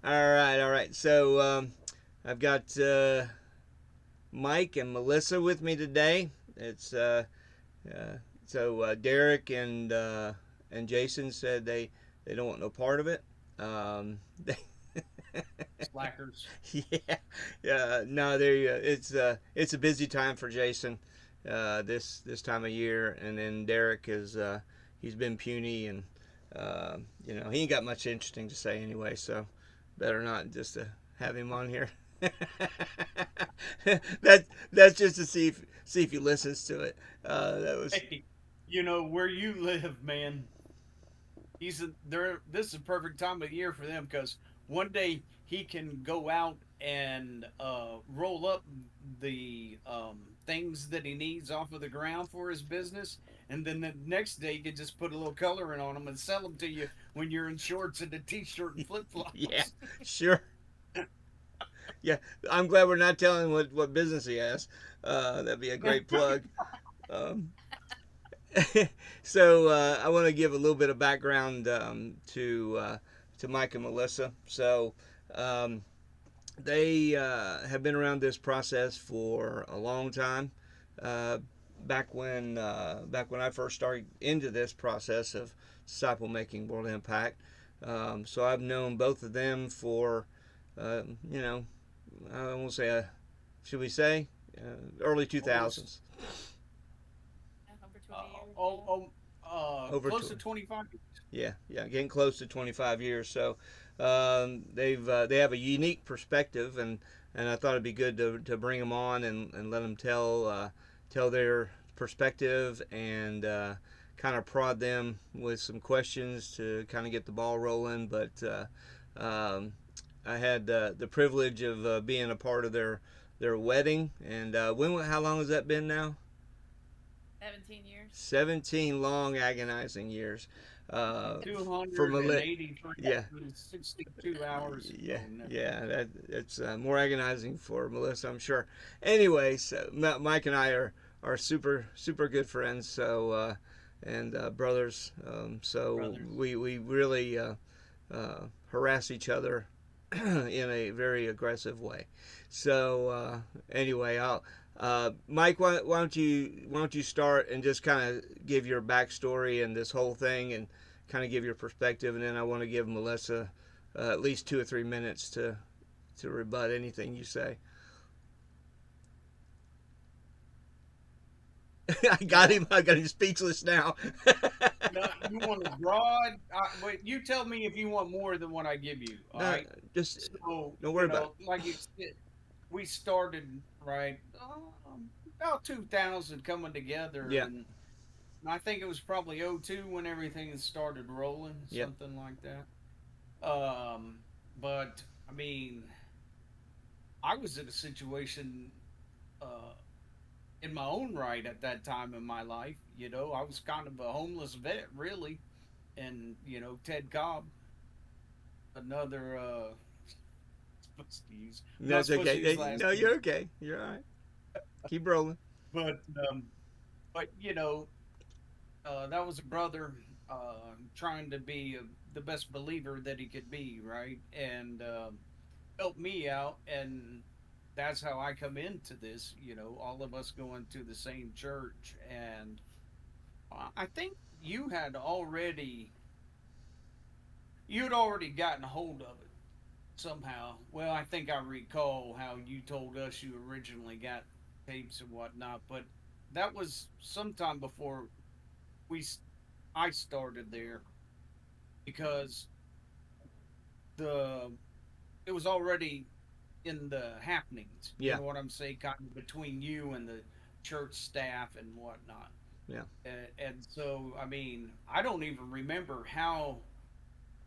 All right. So I've got Mike and Melissa with me today. It's uh, Derek and Jason said they don't want no part of it. They, Slackers. yeah, yeah. No, they it's a busy time for Jason this time of year, and then Derek is he's been puny and he ain't got much interesting to say anyway, so better not just to have him on here. That's just to see if he listens to it. That was Hey, where you live, man. He's a, there. This is a perfect time of year for them because one day he can go out and roll up the things that he needs off of the ground for his business, and then the next day he can just put a little coloring on them and sell them to you when you're in shorts and a t-shirt and flip yeah, flops. sure. Yeah, I'm glad we're not telling what business he has. That'd be a great plug. Um, I want to give a little bit of background to Mike and Melissa. Um, they have been around this process for a long time. Uh, back when I first started into this process of disciple making world impact. So I've known both of them for uh, you know I won't say should we say early Almost 2000s. Over uh, 20 years, oh, yeah. oh, Over close to to 25. Yeah, yeah, getting close to 25 years. So they have a unique perspective, and I thought it'd be good to bring them on and let them tell their perspective and kind of prod them with some questions to kind of get the ball rolling. But um, I had the privilege of being a part of their wedding, and how long has that been now? 17 years. 17 long agonizing years for Malit. 283 Yeah, 62 hours. yeah, Oh, no. yeah. It's more agonizing for Melissa, I'm sure. Anyway, so Mike and I are super good friends. And brothers. So Brothers. we really harass each other in a very aggressive way. Anyway, I'll Mike, why don't you start and just kind of give your backstory and this whole thing, and kind of give your perspective, and then I want to give Melissa at least 2 or 3 minutes to rebut anything you say. I got Yeah. him. I got him speechless now. No, you want it broad? Wait, you tell me if you want more than what I give you. All No, right. just So, don't worry about it. like you said, we started right about 2000 coming together, Yeah, and I think it was probably '02 when everything started rolling, yeah, something like that. Um, but I mean, I was in a situation uh, in my own right at that time in my life. I was kind of a homeless vet, really. And, Ted Cobb, another, supposed to use, I'm not that's supposed to use okay. last No, name, you're okay. You're all right. Keep rolling. but, um, that was a brother, trying to be the best believer that he could be, right? And, help me out. And that's how I come into this, all of us going to the same church. And I think you'd already gotten a hold of it somehow. Well, I think I recall how you told us you originally got tapes and whatnot, but that was sometime before we I started there because the it was already in the happenings. You Yeah, know what I'm saying? Kind of between you and the church staff and whatnot. yeah. And so, I mean, I don't even remember how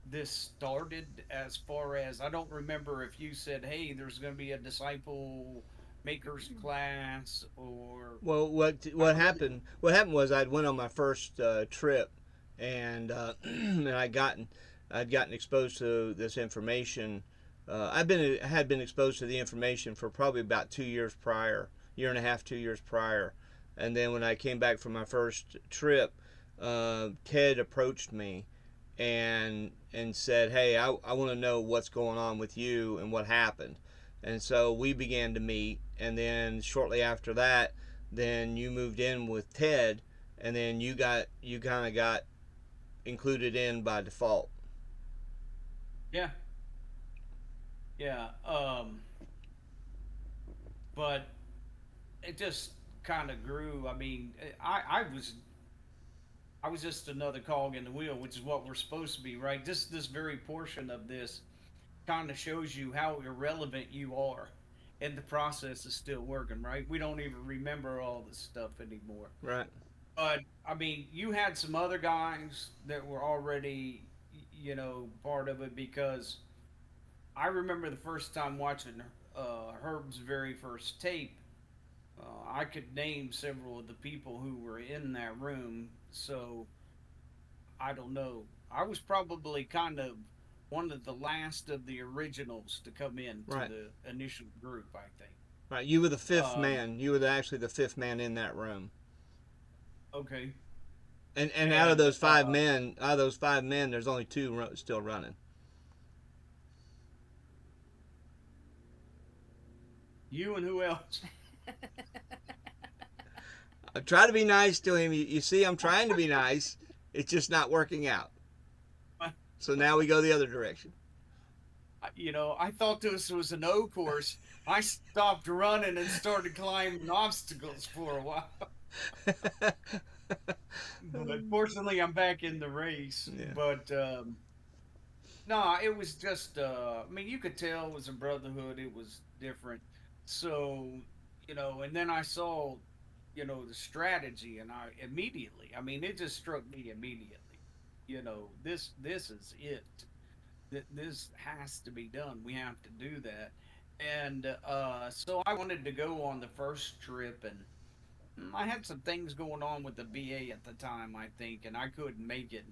this started, as far as I don't remember if you said, hey, there's going to be a disciple makers class, or Well, I what really. happened? What happened was I'd went on my first trip, and and I'd gotten exposed to this information. I had been exposed to the information for probably about 2 years prior, year and a half, 2 years prior, and then when I came back from my first trip, Ted approached me and said, "Hey, I want to know what's going on with you and what happened." And so we began to meet, and then shortly after that, then you moved in with Ted, and then you kind of got included in by default. Yeah, yeah. But it just kind of grew. I mean, I was just another cog in the wheel, which is what we're supposed to be, right? This very portion of this kind of shows you how irrelevant you are, and the process is still working, right? We don't even remember all this stuff anymore. Right. But I mean, you had some other guys that were already, part of it because I remember the first time watching Herb's very first tape. I could name several of the people who were in that room, so I don't know. I was probably kind of one of the last of the originals to come in to Right. the initial group, I think. Right. You were the fifth Um, man. You were actually the fifth man in that room. okay. And And out of those 5 men, there's only two still running. you and who else? I try to be nice to him. You see, I'm trying to be nice. It's just not working out. So now we go the other direction. I thought this was an O course. I stopped running and started climbing obstacles for a while. But fortunately, I'm back in the race. Yeah. But no, it was just, I mean, you could tell it was a brotherhood. It was different. So, and then I saw, the strategy, and I mean, it just struck me immediately. This is it. This has to be done. We have to do that. And so I wanted to go on the first trip, and I had some things going on with the VA at the time, I think, and I couldn't make it.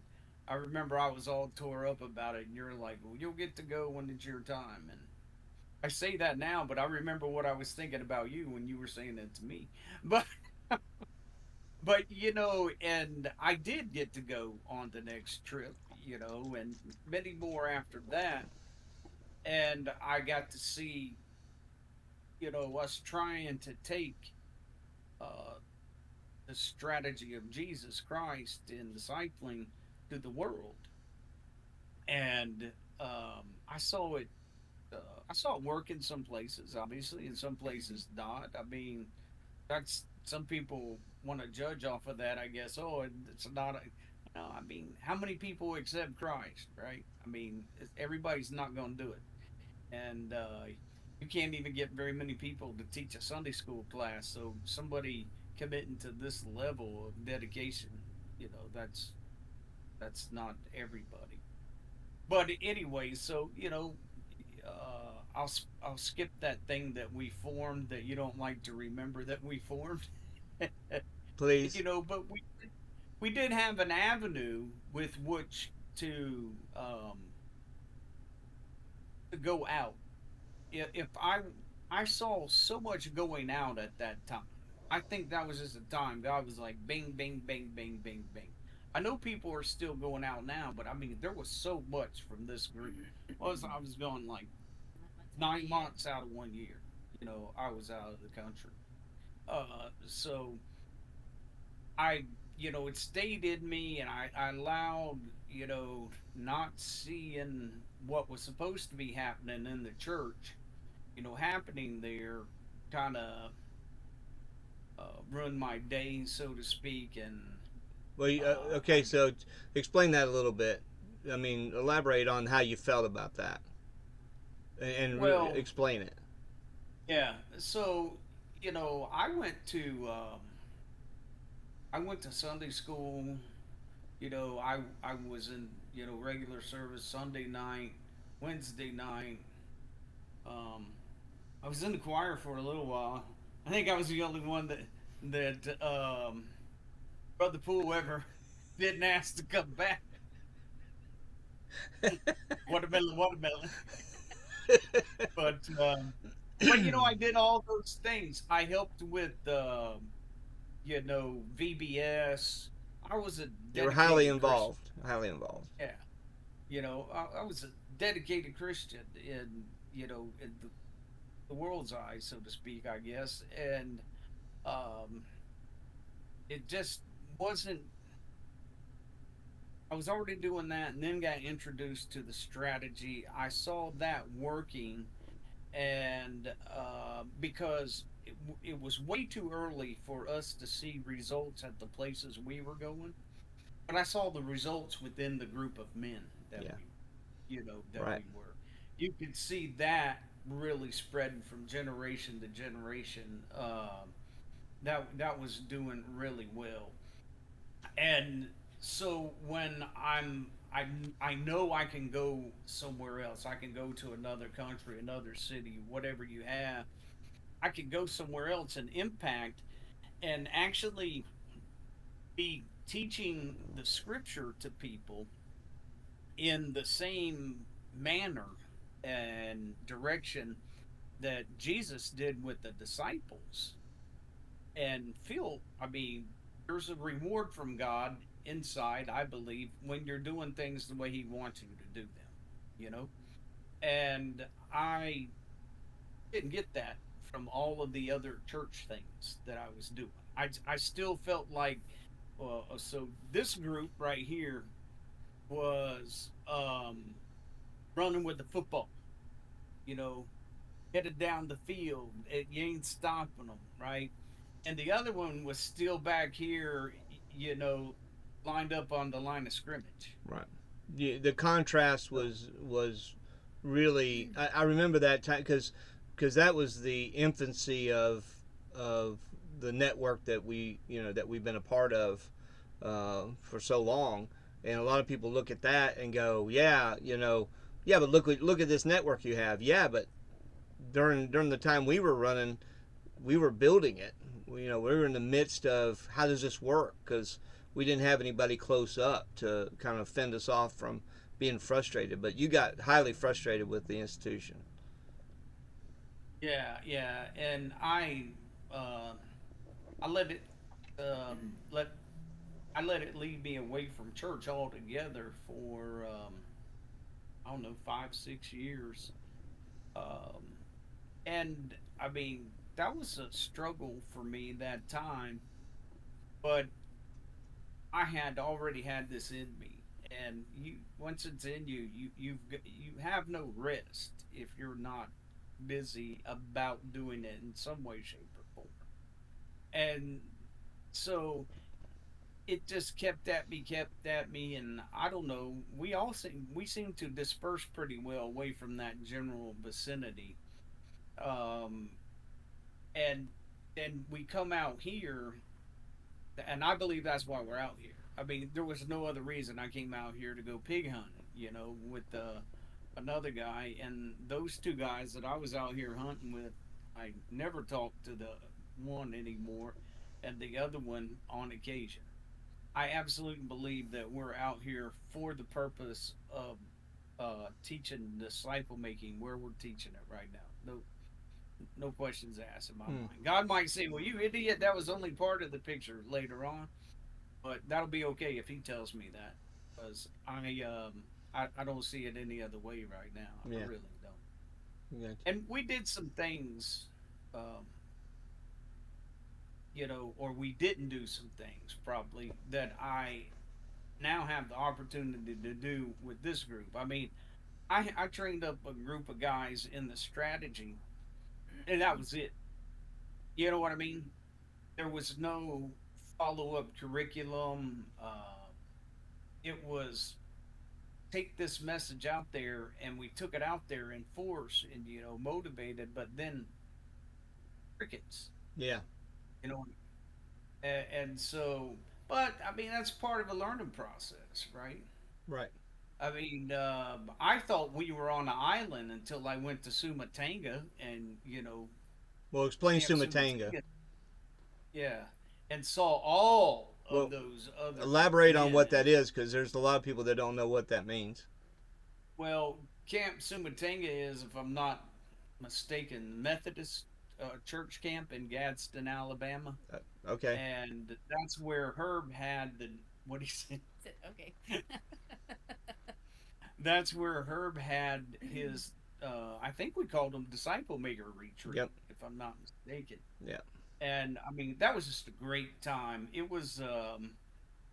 I remember I was all tore up about it, and you're like, "Well, you'll get to go when it's your time." And I say that now, but I remember what I was thinking about you when you were saying that to me. But and I did get to go on the next trip, and many more after that, and I got to see, us trying to take uh, the strategy of Jesus Christ in discipling to the world, and I saw it. I saw it work in some places, obviously, in some places not. I mean, that's some people want to judge off of that, I guess. Oh, it's not. No, I mean, how many people accept Christ, right? I mean, everybody's not going to do it, and you can't even get very many people to teach a Sunday school class. So somebody committing to this level of dedication, that's not everybody. But anyway, so I'll skip that thing that we formed that you don't like to remember that we formed. Please. But we did have an avenue with which to go out. If I saw so much going out at that time. I think that was just a time that I was like bing bing bing bing bing bing. I know people are still going out now, but I mean there was so much from this group. I was going like 9 months out of 1 year. I was out of the country. So I, it stayed in me, and I allowed, not seeing what was supposed to be happening in the church, happening there, kind of ruined my day, so to speak. And Well, I, okay. So explain that a little bit. I mean, elaborate on how you felt about that, and well, explain it. yeah. So, I went to Sunday school. I was in regular service Sunday night, Wednesday night. Um, I was in the choir for a little while. I think I was the only one that Brother Poole ever didn't ask to come back. Watermelon, watermelon. But I did all those things. I helped with VBS. I was a You were highly dedicated Christian. involved. Highly involved. Yeah. I was a dedicated Christian in the world's eyes, so to speak, I guess, and um, it just wasn't. I was already doing that, and then got introduced to the strategy. I saw that working, and because it was way too early for us to see results at the places we were going, but I saw the results within the group of men that Yeah. Right. we were. You could see that really spreading from generation to generation. That was doing really well, and so when I know I can go somewhere else. I can go to another country, another city, whatever you have. I could go somewhere else and impact and actually be teaching the scripture to people in the same manner and direction that Jesus did with the disciples and feel, I mean, there's a reward from God inside, I believe, when you're doing things the way He wants you to do them, you know? And I didn't get that from all of the other church things that I was doing. I still felt like, so this group right here was running with the football, you know, headed down the field. You ain't stopping them, right? And the other one was still back here, lined up on the line of scrimmage. Right. The contrast So, was really, I remember that time because that was the infancy of the network that we've been a part of for so long, and a lot of people look at that and go, yeah, yeah, but look at this network you have. Yeah, but during the time we were running, we were building it. We were in the midst of how does this work, because we didn't have anybody close up to kind of fend us off from being frustrated. But you got highly frustrated with the institution. yeah, yeah, and uh, I let I let it lead me away from church altogether for I don't know 5 6 years, um, and I mean that was a struggle for me that time, but I had already had this in me, and you once it's in you, you have no rest if you're not busy about doing it in some way, shape, or form. And so it just kept at me, and I don't know. We seem to disperse pretty well away from that general vicinity, um, and then we come out here, and I believe that's why we're out here. I mean, there was no other reason I came out here to go pig hunting, with another guy, and those two guys that I was out here hunting with, I never talked to the one anymore, and the other one on occasion. I absolutely believe that we're out here for the purpose of teaching disciple making where we're teaching it right now. No questions asked in my Hmm. mind. God might say, "Well, you idiot, that was only part of the picture later on," but that'll be okay if He tells me that, because I don't see it any other way right now. I Yeah. really don't. Yeah. And we did some things, um, or we didn't do some things probably that I now have the opportunity to do with this group. I mean, I trained up a group of guys in the strategy, and that was it. You know what I mean? There was no follow up curriculum. It was take this message out there, and we took it out there in force and motivated, but then crickets. Yeah. You know, and so, but I mean that's part of a learning process, right? Right. I mean, I thought we were on an island until I went to Sumatanga and Well, explain Camp Sumatanga. Sumatanga, yeah, and saw all of Well, those other elaborate on men. what that is, because there's a lot of people that don't know what that means. Well, Camp Sumatanga is, if I'm not mistaken, Methodist church camp in Gadsden, Alabama, Okay. and that's where Herb had the what he said. Okay. that's where Herb had his. I think we called them disciple maker retreat, Yep. if I'm not mistaken. Yeah. And I mean, that was just a great time. It was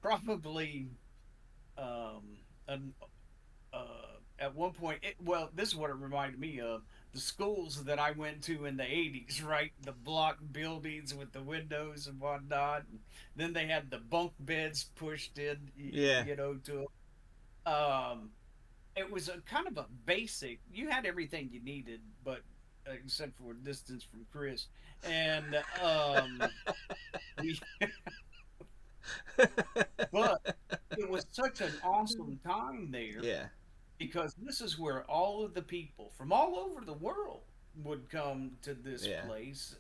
probably um, an, at one point. Well, this is what it reminded me of: the schools that I went to in the '80s, right? The block buildings with the windows and whatnot. And then they had the bunk beds pushed in, Yeah. to. Um, it was a kind of a basic. You had everything you needed, but except for distance from Chris, and we. But it was such an awesome time there Yeah. because this is where all of the people from all over the world would come to this Yeah. place.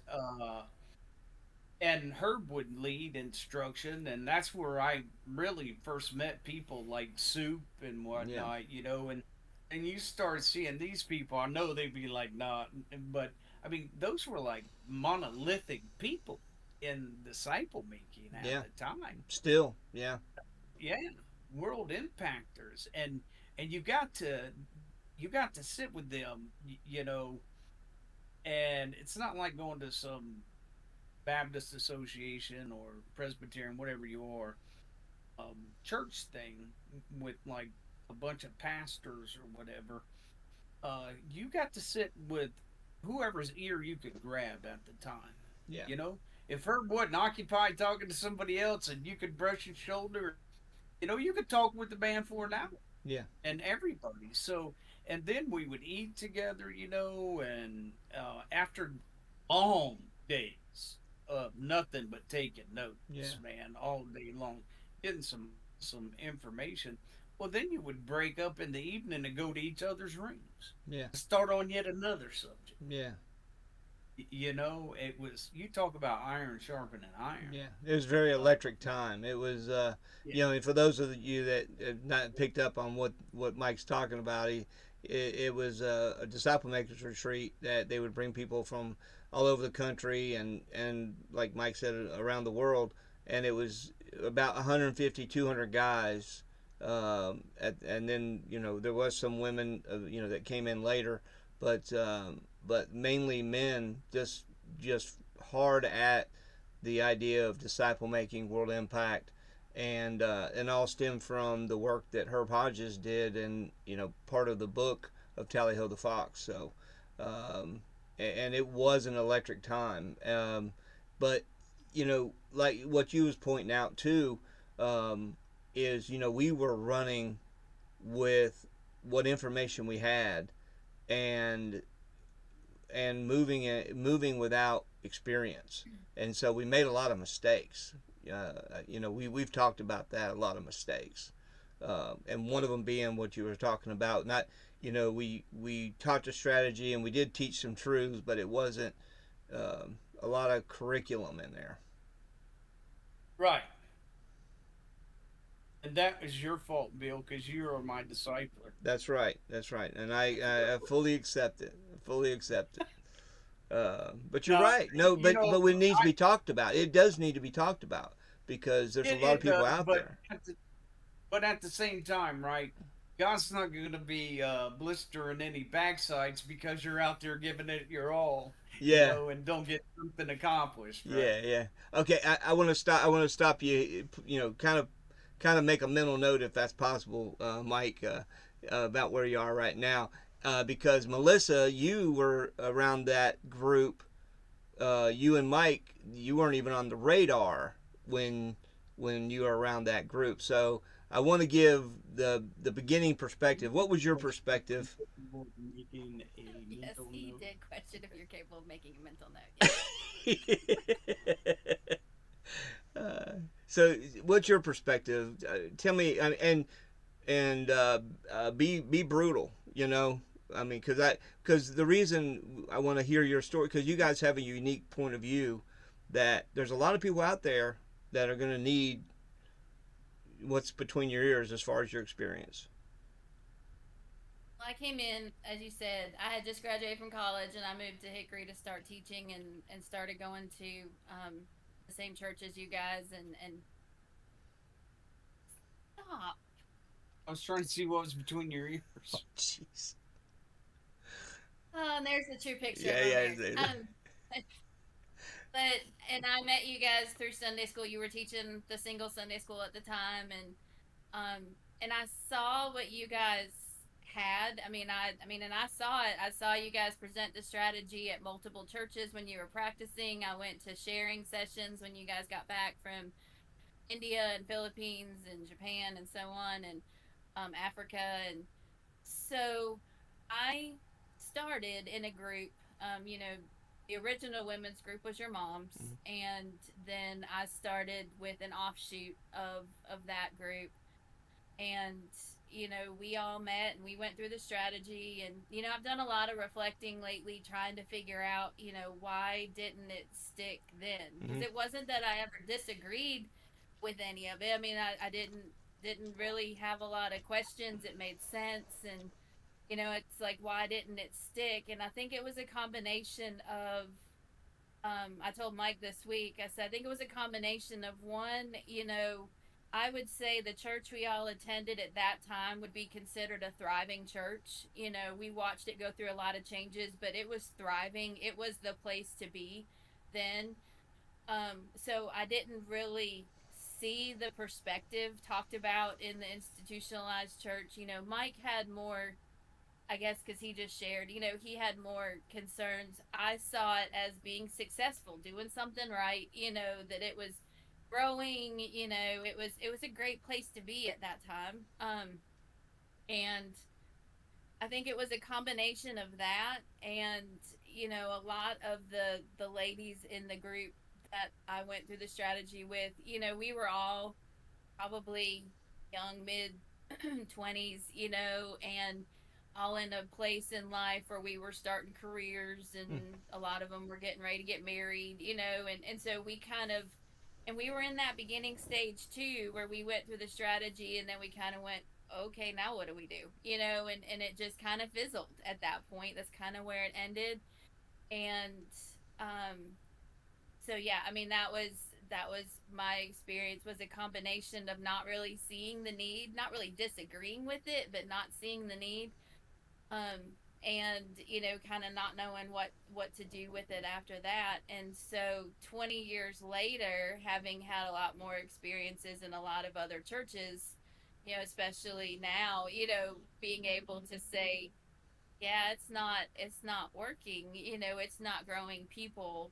And Herb would lead instruction, and that's where I really first met people like Soup and Yeah. whatnot, and you start seeing these people. I know they'd be like, "Nah," but I mean, those were like monolithic people in disciple making at Yeah. the time. Still. Yeah. Yeah, world impactors, and you got to sit with them, and it's not like going to some Baptist Association or Presbyterian, whatever you are, church thing with like a bunch of pastors or whatever. You got to sit with whoever's ear you could grab at the time. Yeah. You know, if Herb wasn't occupied talking to somebody else and you could brush his shoulder, you could talk with the man for an hour Yeah. and everybody. So, and then we would eat together, and after long days of nothing but taking Yeah. notes, man, all day long, getting some information. Well, then you would break up in the evening and go to each other's rooms, Yeah. start on yet another subject. Yeah. It was, you talk about iron sharpening iron. Yeah, it was very Uh, electric time. It was, yeah, and for those of you that have not picked up on what Mike's talking about, it was a disciple makers retreat that they would bring people from all over the country and like Mike said, around the world, and it was about 150, 200 guys, and then there was some women, that came in later, but mainly men, just hard at the idea of disciple making, world impact, and all stemmed from the work that Herb Hodges did, and part of the book of Tally Ho the Fox. So, and it was an electric time. But like what you was pointing out too, is we were running with what information we had, and moving without experience, and so we made a lot of mistakes. We've talked about that, a lot of mistakes, and one of them being what you were talking about. Not we taught the strategy and we did teach some truths, but it wasn't a lot of curriculum in there. right. And that was your fault, Bill, because you are my discipler. That's right. That's right, and I fully accept it. Fully accept it. But you're Now, right. No, you but know, it needs to be talked about. It does need to be talked about because there's a lot of it people does, out but there. at the same time, right? God's not going to be blistering any backsides because you're out there giving it your all, Yeah, and don't get something accomplished, right? yeah, yeah. Okay, I want to stop. I want to stop you. Kind of make a mental note if that's possible, Mike, about where you are right now, because Melissa, you were around that group. You and Mike, you weren't even on the radar when you were around that group. So I want to give the beginning perspective. What was your perspective? Making a Yes, mental he note. did question if you're capable of making a mental note. Yes. uh, so, what's your perspective? Tell me, and be brutal. I mean, because the reason I want to hear your story, because you guys have a unique point of view, that there's a lot of people out there that are going to need what's between your ears as far as your experience. Well, I came in, as you said, I had just graduated from college and I moved to Hickory to start teaching and started going to the same church as you guys and stop. I was trying to see what was between your ears. Jeez. Oh, and there's the true picture of Yeah, our yeah. marriage. But and I met you guys through Sunday school. You were teaching the single Sunday school at the time, um, and I saw what you guys had. And I saw it. I saw you guys present the strategy at multiple churches when you were practicing. I went to sharing sessions when you guys got back from India and Philippines and Japan and so on, and Africa, and so I started in a group. The original women's group was your mom's, Mhm. and then I started with an offshoot of that group, and we all met and we went through the strategy, and I've done a lot of reflecting lately, trying to figure out why didn't it stick then, because Mhm. it wasn't that I ever disagreed with any of it. I didn't really have a lot of questions. It made sense, and it's like, why didn't it stick? And I think it was a combination of, I told Mike this week, I said, I think it was a combination of one, I would say the church we all attended at that time would be considered a thriving church. We watched it go through a lot of changes, but it was thriving. It was the place to be then. So I didn't really see the perspective talked about in the institutionalized church. Mike had more, I guess, because he just shared, he had more concerns. I saw it as being successful, doing something right, that it was growing, it was a great place to be at that time. And I think it was a combination of that, and a lot of the ladies in the group that I went through the strategy with, we were all probably young, mid 20s, and all in a place in life where we were starting careers, Mm. and a lot of them were getting ready to get married, and so we kind of, and we were in that beginning stage too, where we went through the strategy, and then we kind of went, okay, now what do we do? And it just kind of fizzled at that point. That's kind of where it ended. And um, so yeah, that was my experience, was a combination of not really seeing the need, not really disagreeing with it, but not seeing the need, um and kind of not knowing what to do with it after that. And so 20 years later, having had a lot more experiences in a lot of other churches, especially now, being able to say, yeah, it's not working, it's not growing people.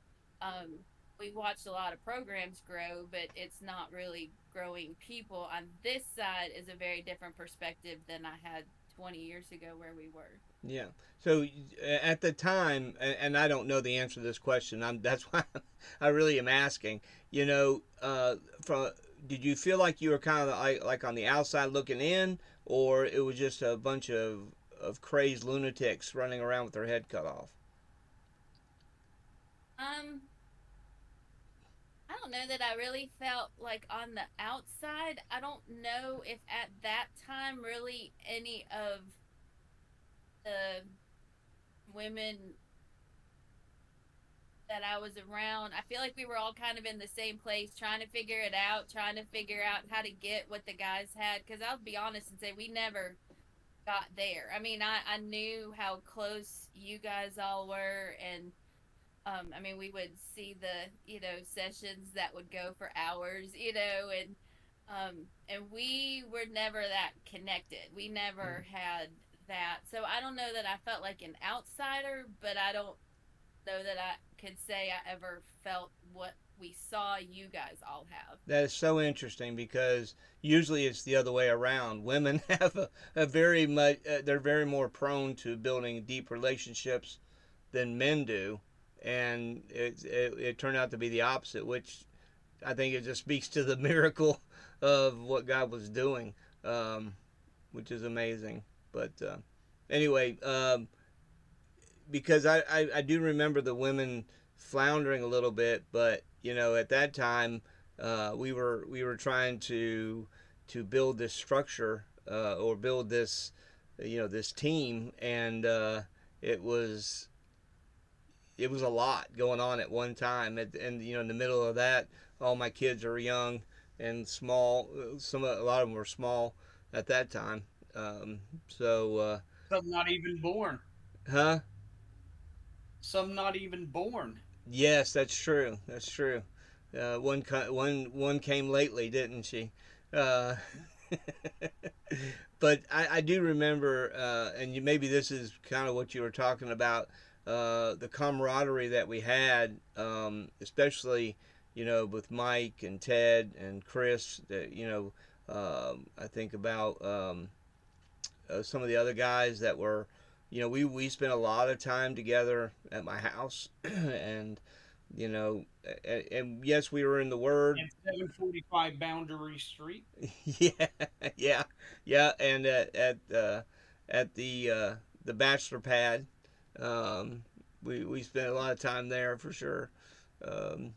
We watched a lot of programs grow, but it's not really growing people on this side, is a very different perspective than I had 20 years ago where we were. Yeah. So at the time, and I don't know the answer to this question. That's why I really am asking. From did you feel like you were kind of like on the outside looking in, or it was just a bunch of crazed lunatics running around with their head cut off? um I don't know that I really felt like on the outside. I don't know if at that time really any of the women that I was around, I feel like we were all kind of in the same place, trying to figure it out, trying to figure out how to get what the guys had. Because I'll be honest and say we never got there. I knew how close you guys all were, and we would see the sessions that would go for hours, and we were never that connected. We never had that. So I don't know that I felt like an outsider, but I don't know that I could say I ever felt what we saw you guys all have. That is so interesting because usually it's the other way around. Women have a very much they're very more prone to building deep relationships than men do, and it turned out to be the opposite, which I think it just speaks to the miracle of what God was doing, um, which is amazing. But anyway, because I do remember the women floundering a little bit, but at that time we were trying to build this structure or build this this team, and it was it was a lot going on at one time. And in the middle of that, all my kids are young and small. A lot of them were small, at that time. So, Some not even born. huh? Some not even born. Yes, that's true. That's true. One came lately, didn't she? Uh, but I do remember, and maybe this is kind of what you were talking about, the camaraderie that we had, especially with Mike and Ted and Chris. I think about some of the other guys that were, we spent a lot of time together at my house, and and yes, we were in the Word. And 745 Boundary Street. Yeah, yeah, yeah, and at the bachelor pad, we spent a lot of time there for sure. Um,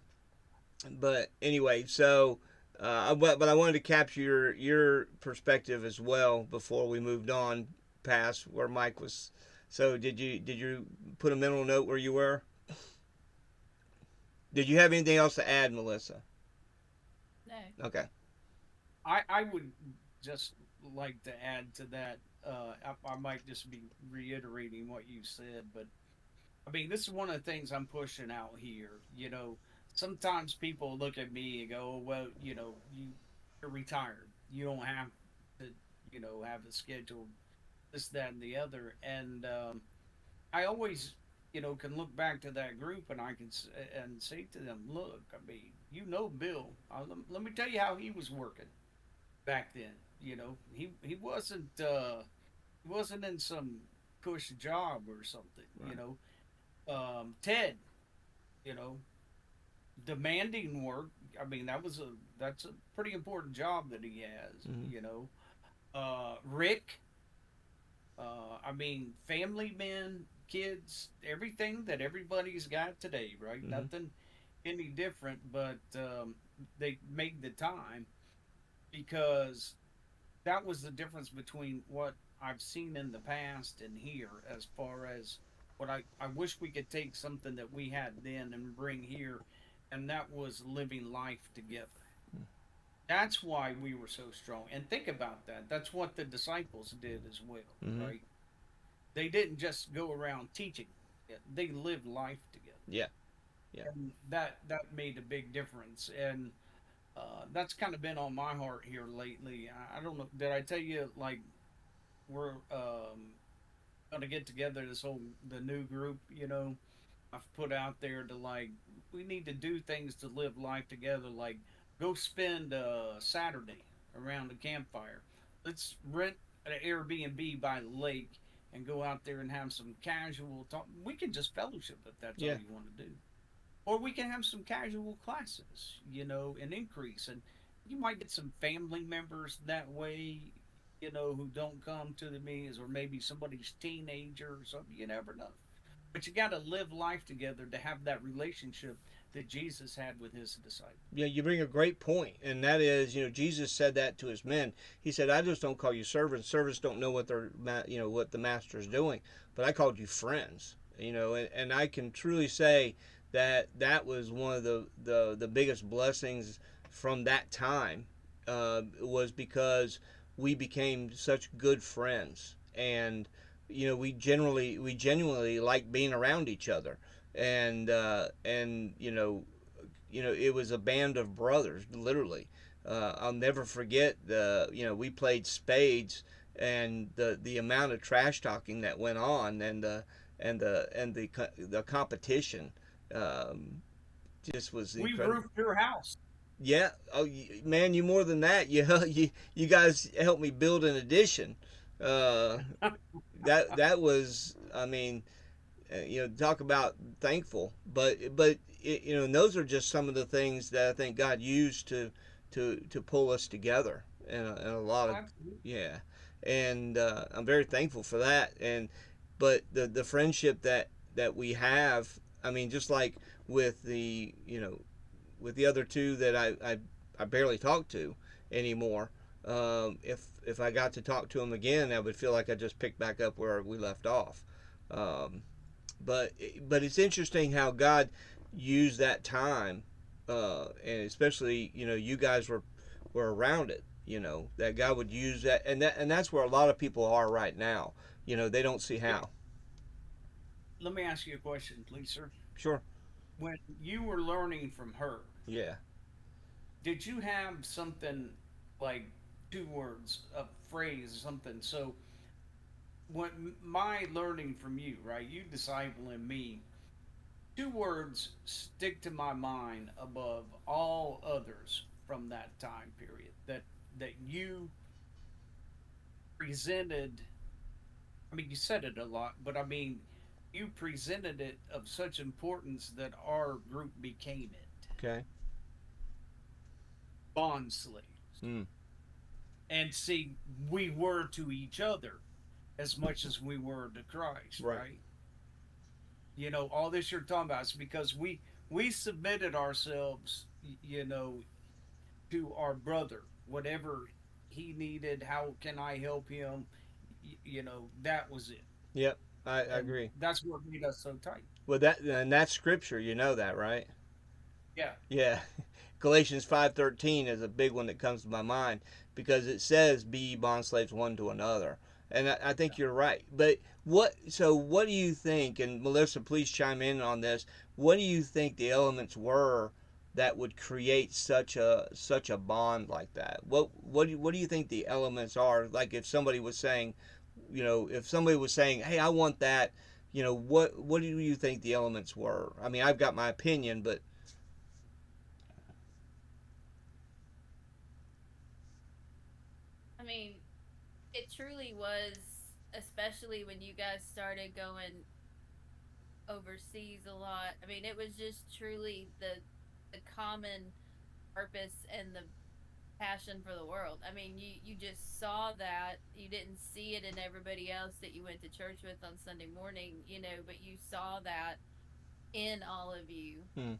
but anyway, so but I wanted to capture your perspective as well before we moved on past where Mike was. So did you put a mental note where you were? Did you have anything else to add, Melissa? No. Okay. I would just like to add to that. I might just be reiterating what you said, but I mean, this is one of the things I'm pushing out here. Sometimes people look at me and go, "Well, you're retired. You don't have to, have a schedule, this, that, and the other." And I always, can look back to that group and and say to them, "Look, I mean, Bill. Let me tell you how he was working back then. He wasn't in some cush job or something. Right. Ted, you know, demanding work. I mean, that's a pretty important job that he has. Mm-hmm. Rick. I mean, family men, kids, everything that everybody's got today, right? Mm-hmm. Nothing any different, but they made the time because that was the difference between what I've seen in the past and here, as far as what I wish we could take something that we had then and bring here, and that was living life together. That's why we were so strong. And think about that. That's what the disciples did as well, Mm-hmm. right? They didn't just go around teaching. They lived life together. Yeah. Yeah. And that made a big difference. And that's kind of been on my heart here lately. I don't know. Did I tell you, like, we're gonna get together, the new group, I've put out there to, like, we need to do things to live life together, like go spend Saturday around the campfire. Let's rent an Airbnb by the lake and go out there and have some casual talk. We can just fellowship if that's all Yeah. you want to do, or we can have some casual classes, and increase. And you might get some family members that way, who don't come to the meetings, or maybe somebody's teenager or something. You never know. But you got to live life together to have that relationship that Jesus had with his disciples. Yeah, you bring a great point, and that is, Jesus said that to his men. He said, "I just don't call you servants. Servants don't know what what the master is doing, but I called you friends." And I can truly say that that was one of the biggest blessings from that time, was because we became such good friends, and we genuinely like being around each other, and it was a band of brothers, literally. I'll never forget we played spades, and the amount of trash talking that went on, and the competition, um, just was We incredible. roofed your house. Yeah, oh man, you more than that. You guys helped me build an addition. Uh, that was, I mean, talk about thankful, but and those are just some of the things that I think God used to pull us together, and a lot of, Absolutely. yeah, and I'm very thankful for that. But the friendship that we have, I mean, just like with the other two that I barely talk to anymore. If I got to talk to them again, I would feel like I just picked back up where we left off. Um, but but it's interesting how God used that time, and especially you guys were around it, That God would use that, and that's where a lot of people are right now. They don't see Yeah. how. Let me ask you a question, please, sir. Sure. When you were learning from her, Yeah. did you have something like two words, a phrase, something? So when my learning from you, right? You discipling me, two words stick to my mind above all others from that time period that you presented. I mean, you said it a lot, but I mean, you presented it of such importance that our group became it. Okay. Bond slaves. Mm. And see, we were to each other as much as we were to Christ, Right. right? All this you're talking about is because we submitted ourselves, to our brother, whatever he needed. How can I help him? That was it, Yep. I and agree. that's what made us so tight. Well, that's scripture. You know that, right? Yeah, Yeah. Galatians 5:13 is a big one that comes to my mind because it says, "Be ye bondslaves one to another," and I think you're right. But what do you think? And Melissa, please chime in on this. What do you think the elements were that would create such a bond like that? What do you think the elements are? Like if somebody was saying, if somebody was saying, "Hey, I want that," what do you think the elements were? I mean, I've got my opinion, but I mean, it truly was, especially when you guys started going overseas a lot. I mean, it was just truly the common purpose and the passion for the world. I mean, you just saw that. You didn't see it in everybody else that you went to church with on Sunday morning, but you saw that in all of you. hmm.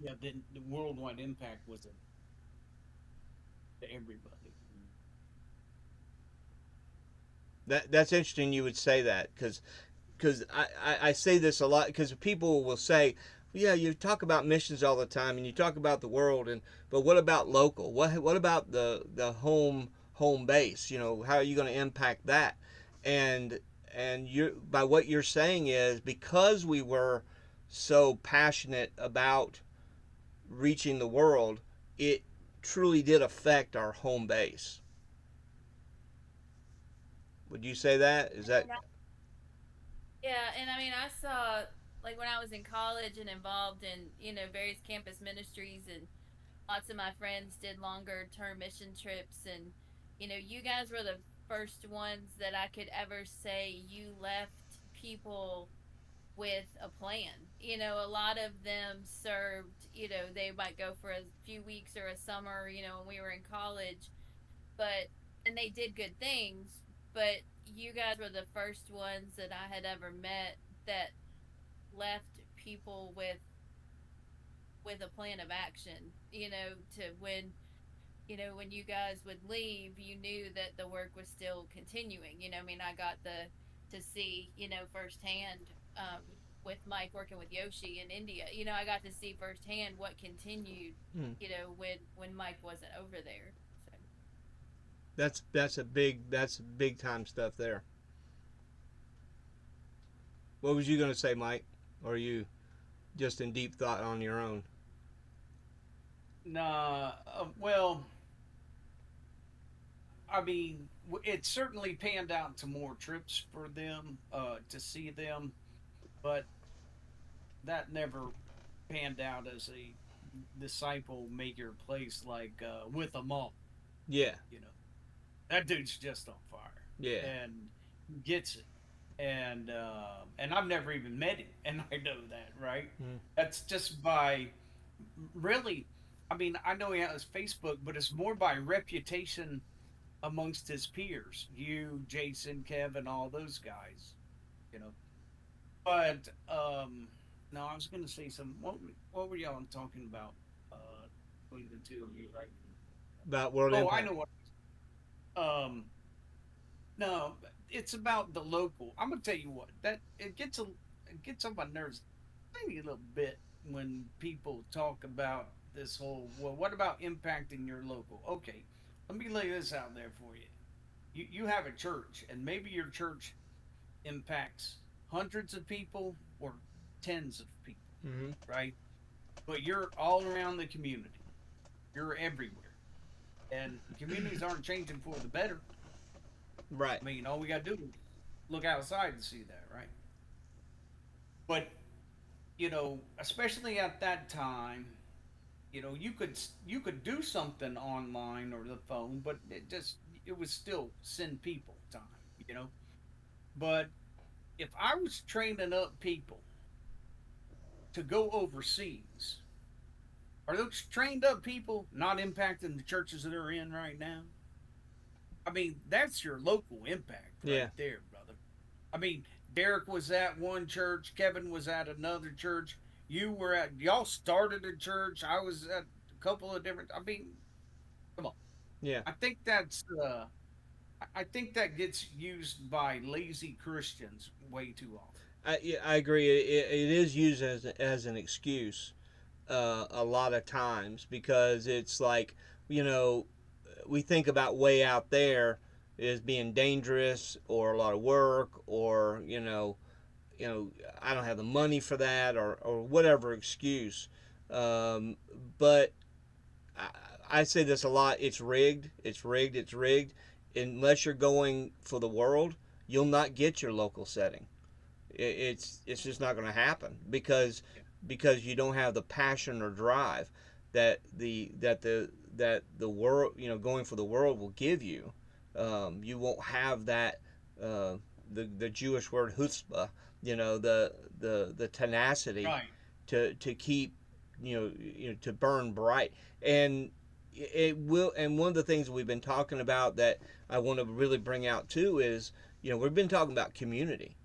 yeah. Then the worldwide impact was to everybody. That's interesting. You would say that because I say this a lot because people will say, yeah, you talk about missions all the time and you talk about the world but what about local? What about the home base? How are you going to impact that? And you by what you're saying is because we were so passionate about reaching the world, it truly did affect our home base. Would you say that? Is that Yeah, and I mean, I saw like when I was in college and involved in various campus ministries, and lots of my friends did longer term mission trips, and you guys were the first ones that I could ever say you left people with a plan. A lot of them served. They might go for a few weeks or a summer. When we were in college, but and they did good things, but you guys were the first ones that I had ever met that left people with a plan of action, to when you guys would leave, you knew that the work was still continuing. I mean, I got to see, firsthand, with Mike working with Yoshi in India. I got to see firsthand what continued, hmm. when Mike wasn't over there. So that's big time stuff there. What was you gonna say, Mike? Or are you just in deep thought on your own? Nah, well, I mean, it certainly panned out to more trips for them to see them, but that never panned out as a disciple maker place like with them all. Yeah, You know, that dude's just on fire yeah. and gets it. And I've never even met him, and I know that, right? Mm. That's just by really. I mean, I know he has Facebook, but it's more by reputation amongst his peers. You, Jason, Kevin, all those guys. You know, but no, I was going to say some. What were y'all talking about? Between the two of you, right? About world Oh, I impact. know what. Um, no, it's about the local. I'm gonna tell you what that it gets on my nerves maybe a little bit when people talk about this whole. Well, what about impacting your local? Okay, let me lay this out there for you. You have a church, and maybe your church impacts hundreds of people or tens of people, Mm-hmm. right? But you're all around the community. You're everywhere, and communities aren't changing for the better. Right. I mean, all we got to do is look outside to see that, right? But especially at that time, you could do something online or the phone, but it was still send people time, you know. But if I was training up people to go overseas, are those trained up people not impacting the churches that they're in right now? I mean, that's your local impact right Yeah. there, brother. I mean, Derek was at one church, Kevin was at another church. Y'all started a church. I was at a couple of different. I mean, come on. Yeah. I think I think that gets used by lazy Christians way too often. Yeah, I agree. It is used as an excuse a lot of times because it's like, you know, we think about way out there as being dangerous or a lot of work or you know I don't have the money for that or whatever excuse. Um, but I, I say this a lot. It's rigged. It's rigged. It's rigged. Unless you're going for the world, you'll not get your local setting. It's just not going to happen because you don't have the passion or drive that the world, going for the world will give you. You won't have that, the Jewish word chutzpah, the tenacity Right. to keep, to burn bright. And it will. And one of the things we've been talking about that I want to really bring out too is, we've been talking about community.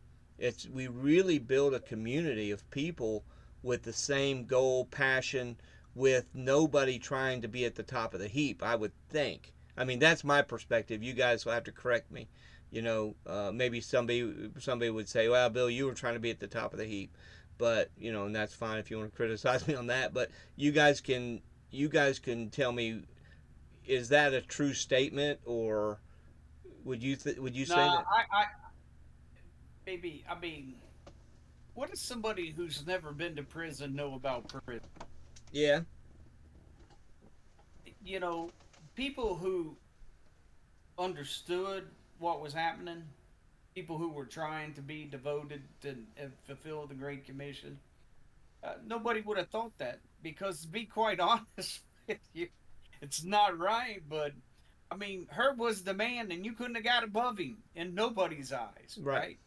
We really build a community of people with the same goal, passion, with nobody trying to be at the top of the heap. I would think. I mean, that's my perspective. You guys will have to correct me. Maybe somebody would say, "Well, Bill, you were trying to be at the top of the heap," but and that's fine if you want to criticize me on that. But you guys can tell me, is that a true statement, or would you say Nah, that? I maybe. I mean, what does somebody who's never been to prison know about prison? Yeah. You know, people who understood what was happening, people who were trying to be devoted to fulfill the Great Commission, nobody would have thought that because, to be quite honest with you, it's not right. But I mean, Herb was the man, and you couldn't have got above him in nobody's eyes, Right. right?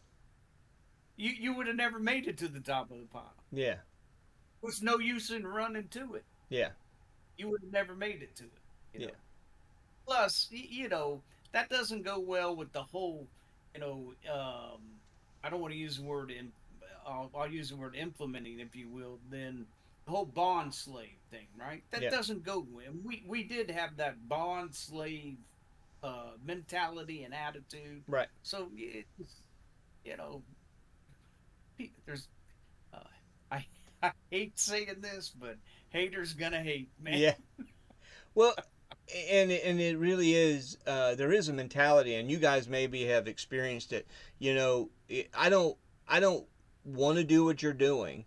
You would have never made it to the top of the pile. Yeah. There was no use in running to it. Yeah. You would have never made it to it. You Yeah. know. Plus, that doesn't go well with the whole. I don't want to use the word. I'll use the word implementing, if you will. Then the whole bond slave thing, right? That Yeah. doesn't go well. We did have that bond slave mentality and attitude. Right. So you know, there's. Uh, I I hate saying this, but haters gonna hate, man. Yeah. Well, and it really is. There is a mentality, and you guys maybe have experienced it. I don't want to do what you're doing,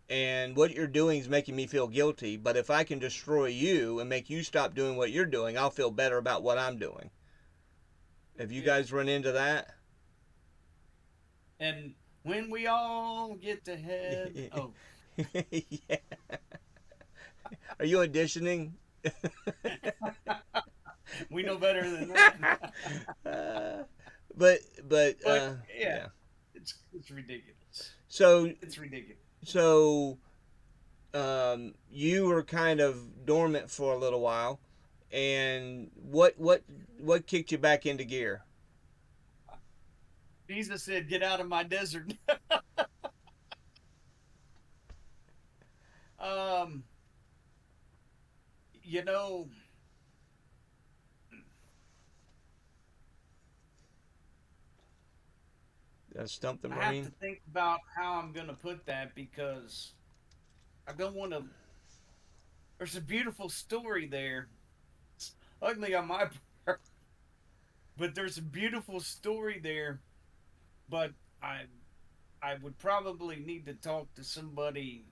and what you're doing is making me feel guilty. But if I can destroy you and make you stop doing what you're doing, I'll feel better about what I'm doing. Have you Yeah. guys run into that? And when we all get to heaven, oh, Yeah. Are you auditioning? we know better than that. uh, but But yeah, yeah. it's ridiculous. So It's ridiculous. so you were kind of dormant for a little while, and what kicked you back into gear? Jesus said, "Get out of my desert." um, you know, Stump the I have to Marine. think about how I'm gonna put that because I don't want to. There's a beautiful story there ugly on my part. But there's a beautiful story there. But I I would probably need to talk to somebody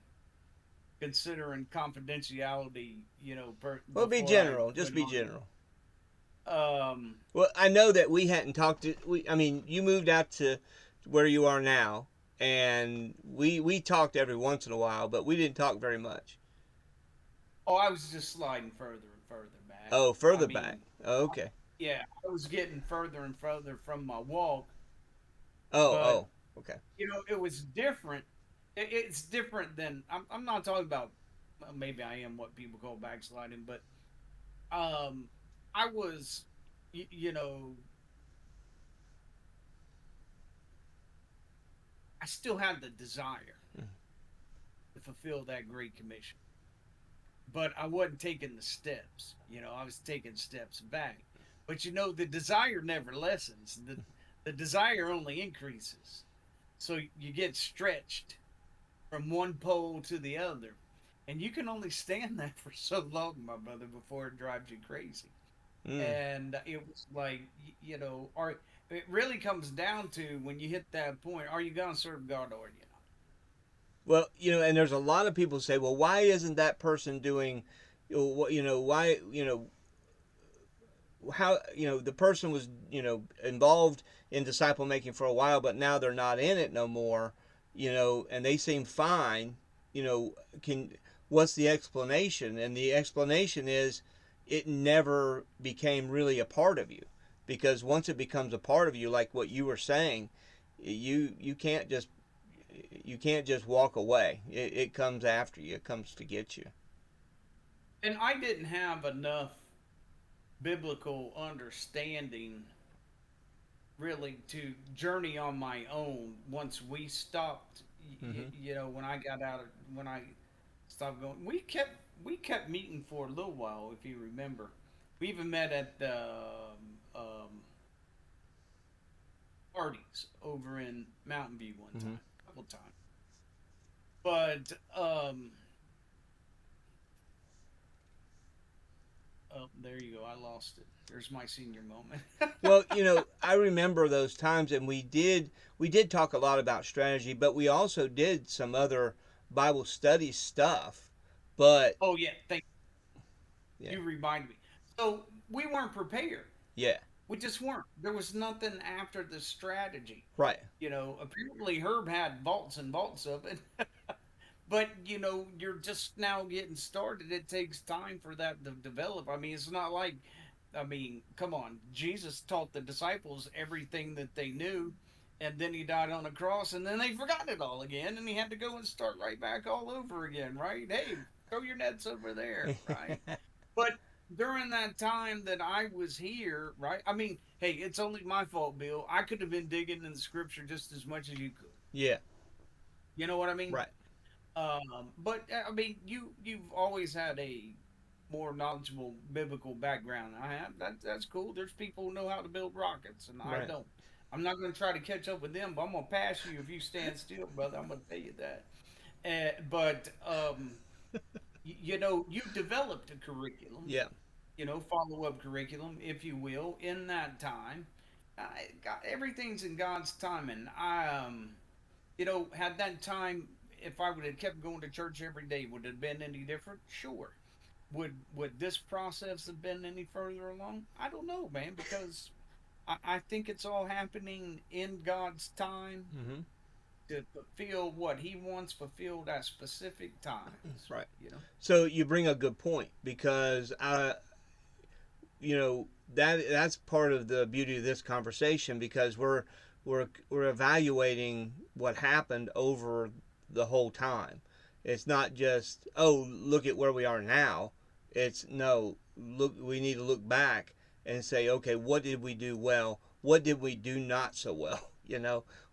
considering confidentiality, Well, be before I general. Just went be on. general. Um, Well, I know that we hadn't talked to. I mean, you moved out to where you are now, and we talked every once in a while, but we didn't talk very much. oh, I was just sliding further and further back. Oh, I further back. mean, Oh, okay. yeah, I was getting further and further from my walk, Oh, but oh, okay. it was different. It's different than I'm not talking about. Well, maybe I am what people call backsliding, but um, I was, y- you know, I still had the desire to fulfill that great commission, but I wasn't taking the steps. I was taking steps back. But the desire never lessens. The desire only increases. So you get stretched from one pole to the other. And you can only stand that for so long, my brother, before it drives you crazy. Mm. And it was like, are it really comes down to when you hit that point, are you going to serve God or are you not? Well, and there's a lot of people say, well, why isn't that person doing, why, how, the person was, involved in disciple making for a while, but now they're not in it no more, and they seem fine, can, what's the explanation? And the explanation is it never became really a part of you, because once it becomes a part of you, like what you were saying, you can't just walk away. It comes after you. It comes to get you. And I didn't have enough biblical understanding really to journey on my own once we stopped. Hmm. When I got out of when I stopped going, we kept meeting for a little while, if you remember. We even met at the parties over in Mountain View one Hmm. time, a couple times. But oh, there you go. I lost it. There's my senior moment. Well, I remember those times, and we did talk a lot about strategy, but we also did some other Bible study stuff. But Oh yeah, thank yeah, you. Remind me. So we weren't prepared. yeah, We just weren't. There was nothing after the strategy. right, Apparently Herb had vaults and vaults of it, but you're just now getting started. It takes time for that to develop. I mean, it's not like, I mean, come on. Jesus taught the disciples everything that they knew, and then he died on a cross, and then they forgot it all again, and he had to go and start right back all over again, right? Hey, throw your nets over there, right? But during that time that I was here, right? I mean, hey, it's only my fault, Bill. I could have been digging in the scripture just as much as you could. yeah, You know what I mean? right, But I mean, you've always had a more knowledgeable biblical background. I have. That's cool. There's people who know how to build rockets, and I right. don't. I'm not going to try to catch up with them, but I'm going to pass you if you stand still, brother. I'm going to tell you that. But you've developed a curriculum, Yeah, follow up curriculum, if you will, in that time. Everything's in God's timing. Had that time, if I would have kept going to church every day, would it have been any different? Sure. Would this process have been any further along? I don't know, man, because I think it's all happening in God's time hmm, to fulfill what He wants fulfilled at specific times. right. You know. So you bring a good point, because that's part of the beauty of this conversation, because we're evaluating what happened over the whole time. It's not just, oh, look at where we are now. It's no, look, we need to look back and say, okay, what did we do well? What did we do not so well?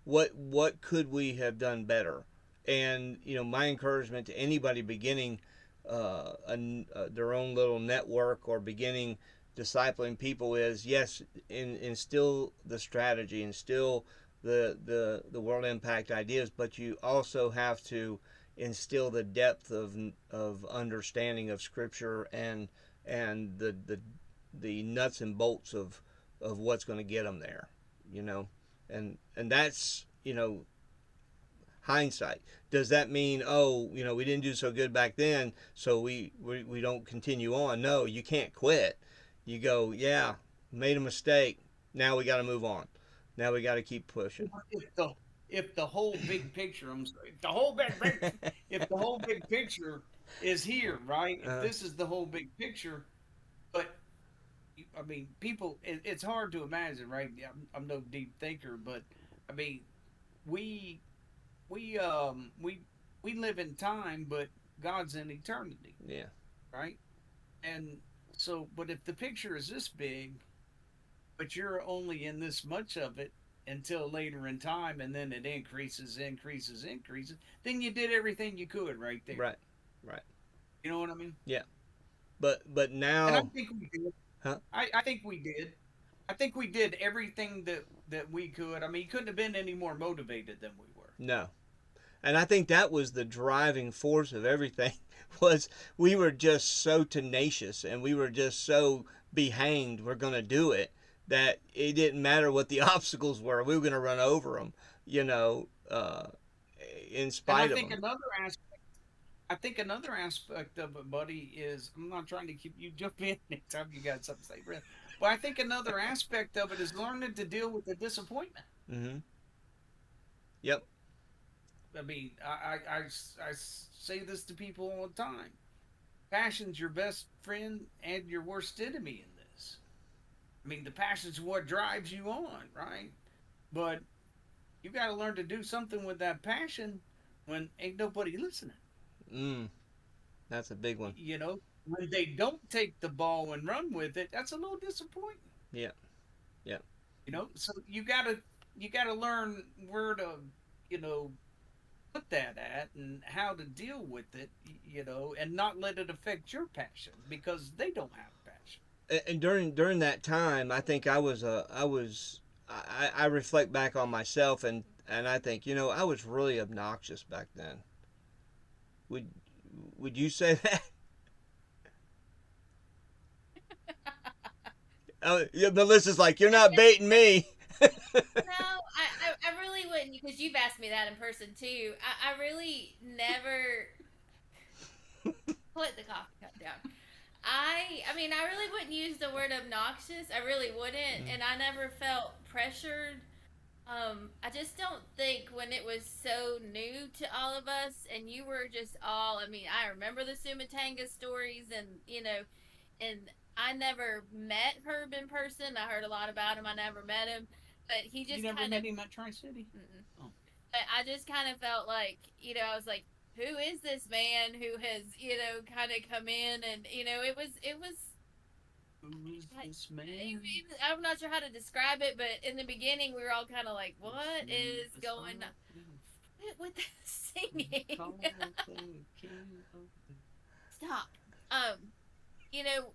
What could we have done better? And my encouragement to anybody beginning their own little network, or beginning discipling people, is, yes, instill the strategy, instill the world impact ideas, but you also have to instill the depth of understanding of Scripture, and the the nuts and bolts of what's going to get them there, you know, and that's, you know, hindsight. Does that mean, oh, you know, we didn't do so good back then, so we don't continue on? No, you can't quit. You go, yeah, made a mistake. Now we got to move on. Now we got to keep pushing. If the if the whole big picture, I'm sorry, if the whole big picture, if the whole big picture is here, right? If uh, this is the whole big picture, but I mean, people, it's hard to imagine, right? I'm no deep thinker, but I mean, we we um we we live in time, but God's in eternity, yeah, right? And so, but if the picture is this big, but you're only in this much of it until later in time, and then it increases, increases, increases, then you did everything you could right there. right, right, You know what I mean? yeah. But And I now, think we did. huh? I think we did. I think we did everything that we could. I mean, you couldn't have been any more motivated than we were. No. And I think that was the driving force of everything was we were just so tenacious and we were just so behanged we're going to do it that it didn't matter what the obstacles were, we were going to run over them, you know, in And spite of them. I think another aspect of it, buddy, is I'm not trying to keep you jump in anytime you got something to say, Brent. But I think another aspect of it is learning to deal with the disappointment. Mm-hmm. Yep. I mean, I say this to people all the time. Passion's your best friend and your worst enemy in this. I mean, the passion's what drives you on, right? But you got to learn to do something with that passion when ain't nobody listening. Mm, that's a big one. You know, when they don't take the ball and run with it, that's a little disappointing. Yeah. Yeah. You know, so you gotta learn where to, you know, put that at and how to deal with it, you know, and not let it affect your passion because they don't have passion. And during that time, I think I reflect back on myself and I think, you know, I was really obnoxious back then. Would would you say that? Oh, yeah, Melissa's like, you're not baiting me. No, I really wouldn't because you've asked me that in person too. I really never put the coffee cup down. I mean, I really wouldn't use the word obnoxious. I really wouldn't, and I never felt pressured. I just don't think when it was so new to all of us, and you were just all. I mean, I remember the Sumatanga stories, and and I never met Herb in person. I heard a lot about him. I never met him, but he You just never kind of. met him at Tri City? Mm-mm. Oh, But I just kind of felt like, I was like, who is this man who has, kind of come in, and it was. who is this man? I'm not sure how to describe it, but in the beginning we were all kind of like, "What is going on with the singing?" Stop. Um,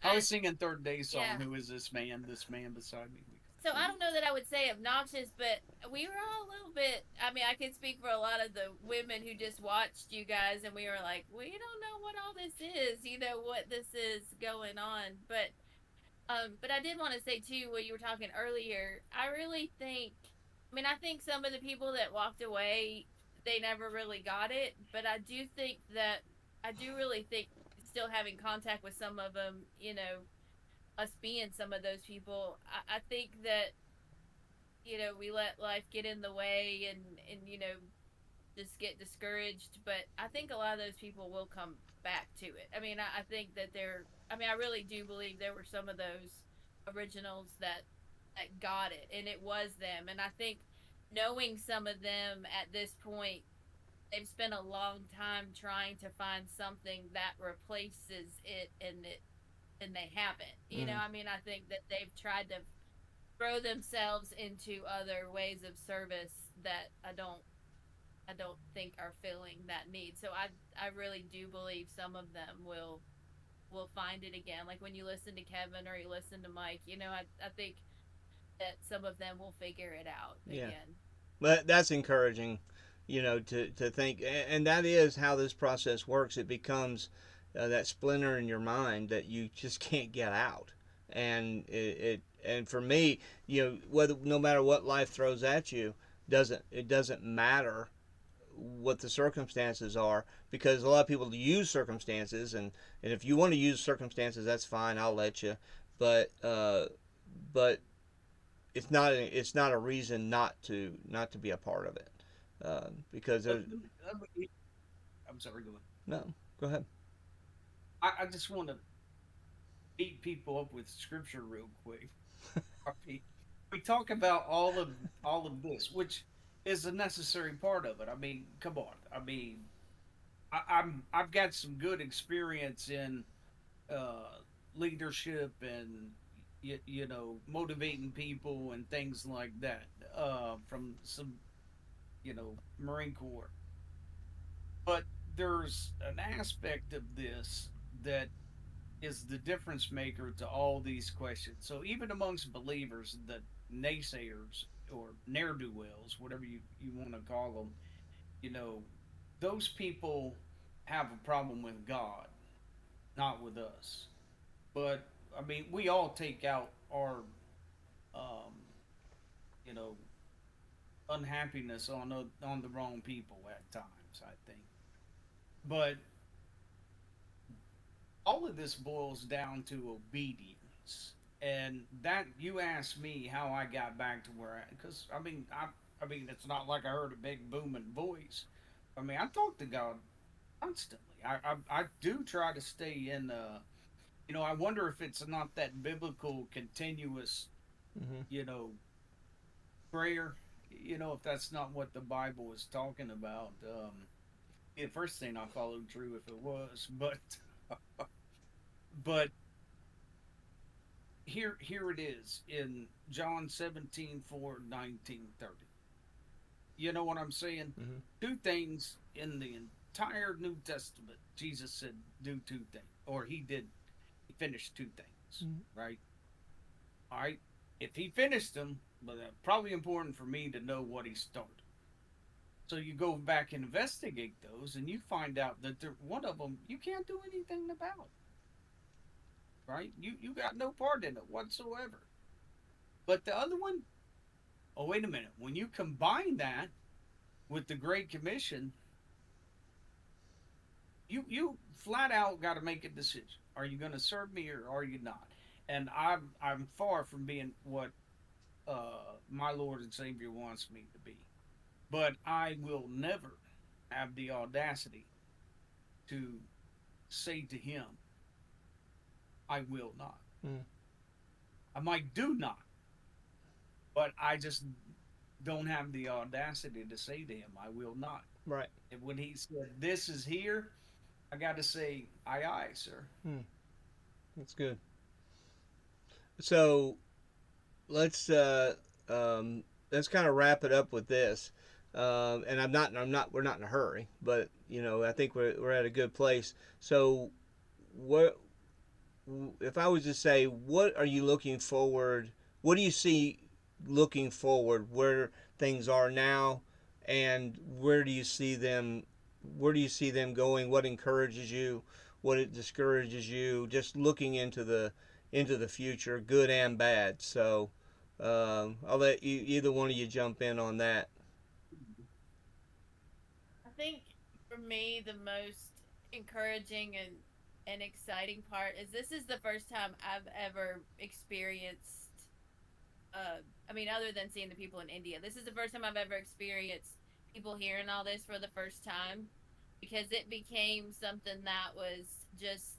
I was singing Third Day song. yeah. Who is this man? This man beside me. So I don't know that I would say obnoxious, but we were all a little bit. I mean, I can speak for a lot of the women who just watched you guys, and we were like, we don't know what all this is, what this is going on. But I did want to say too, what you were talking earlier. I really think. I mean, I think some of the people that walked away, they never really got it. But I do really think still having contact with some of them, us being some of those people, I think that we let life get in the way and just get discouraged. But I think a lot of those people will come back to it. I mean, I think that I really do believe there were some of those originals that got it, and it was them. And I think knowing some of them at this point, they've spent a long time trying to find something that replaces it, and they haven't. Mm, I mean, I think that they've tried to throw themselves into other ways of service that I don't think are filling that need. So I really do believe some of them will find it again. Like when you listen to Kevin or you listen to Mike, I think that some of them will figure it out yeah. again. But that's encouraging, you know, to think, and that is how this process works. It becomes that splinter in your mind that you just can't get out, and and for me, whether no matter what life throws at you, doesn't matter what the circumstances are, because a lot of people use circumstances, and if you want to use circumstances, that's fine, I'll let you, but but it's not a reason not to be a part of it, because Let, there's let me, let me, I'm sorry, go ahead. no, go ahead. I just want to beat people up with scripture real quick. I mean, we talk about all of this, which is a necessary part of it. I mean, come on. I mean, I've got some good experience in uh, leadership and motivating people and things like that from some Marine Corps. But there's an aspect of this that is the difference maker to all these questions. So even amongst believers, the naysayers or ne'er do wells, whatever you want to call them, you know, those people have a problem with God, not with us. But I mean, we all take out our, um, you know, unhappiness on the wrong people at times. I think, but all of this boils down to obedience. And that you asked me how I got back to where because I mean, it's not like I heard a big booming voice. I mean, I talk to God constantly. I do try to stay in. I wonder if it's not that biblical continuous, Hmm. you know, prayer. If that's not what the Bible is talking about. The first thing I followed through if it was, but here it is in John 17:4, 19:30. You know what I'm saying? Hmm. Two things in the entire New Testament. Jesus said do two things, or he did. He finished two things, right? All right. If he finished them, but probably important for me to know what he started. So you go back and investigate those, and you find out that one of them you can't do anything about, right? You got no part in it whatsoever. But the other one, oh wait a minute, when you combine that with the Great Commission, you flat out got to make a decision. Are you going to serve me or are you not? And I'm far from being what my Lord and Savior wants me to be. But I will never have the audacity to say to him, I will not. Mm. I might do not, but I just don't have the audacity to say to him, I will not. Right. And when he said, this is here, I got to say, aye, aye, sir. Mm. That's good. So let's uh, let's kind of wrap it up with this. And we're not in a hurry, but I think we're at a good place. So, what if I was to say, what are you looking forward? What do you see looking forward? Where things are now, and Where do you see them going? What encourages you? What it discourages you? Just looking into the future, good and bad. So, I'll let either one of you jump in on that. I think for me, the most encouraging and exciting part is this is the first time I've ever experienced. I mean, other than seeing the people in India, this is the first time I've ever experienced people hearing all this for the first time because it became something that was just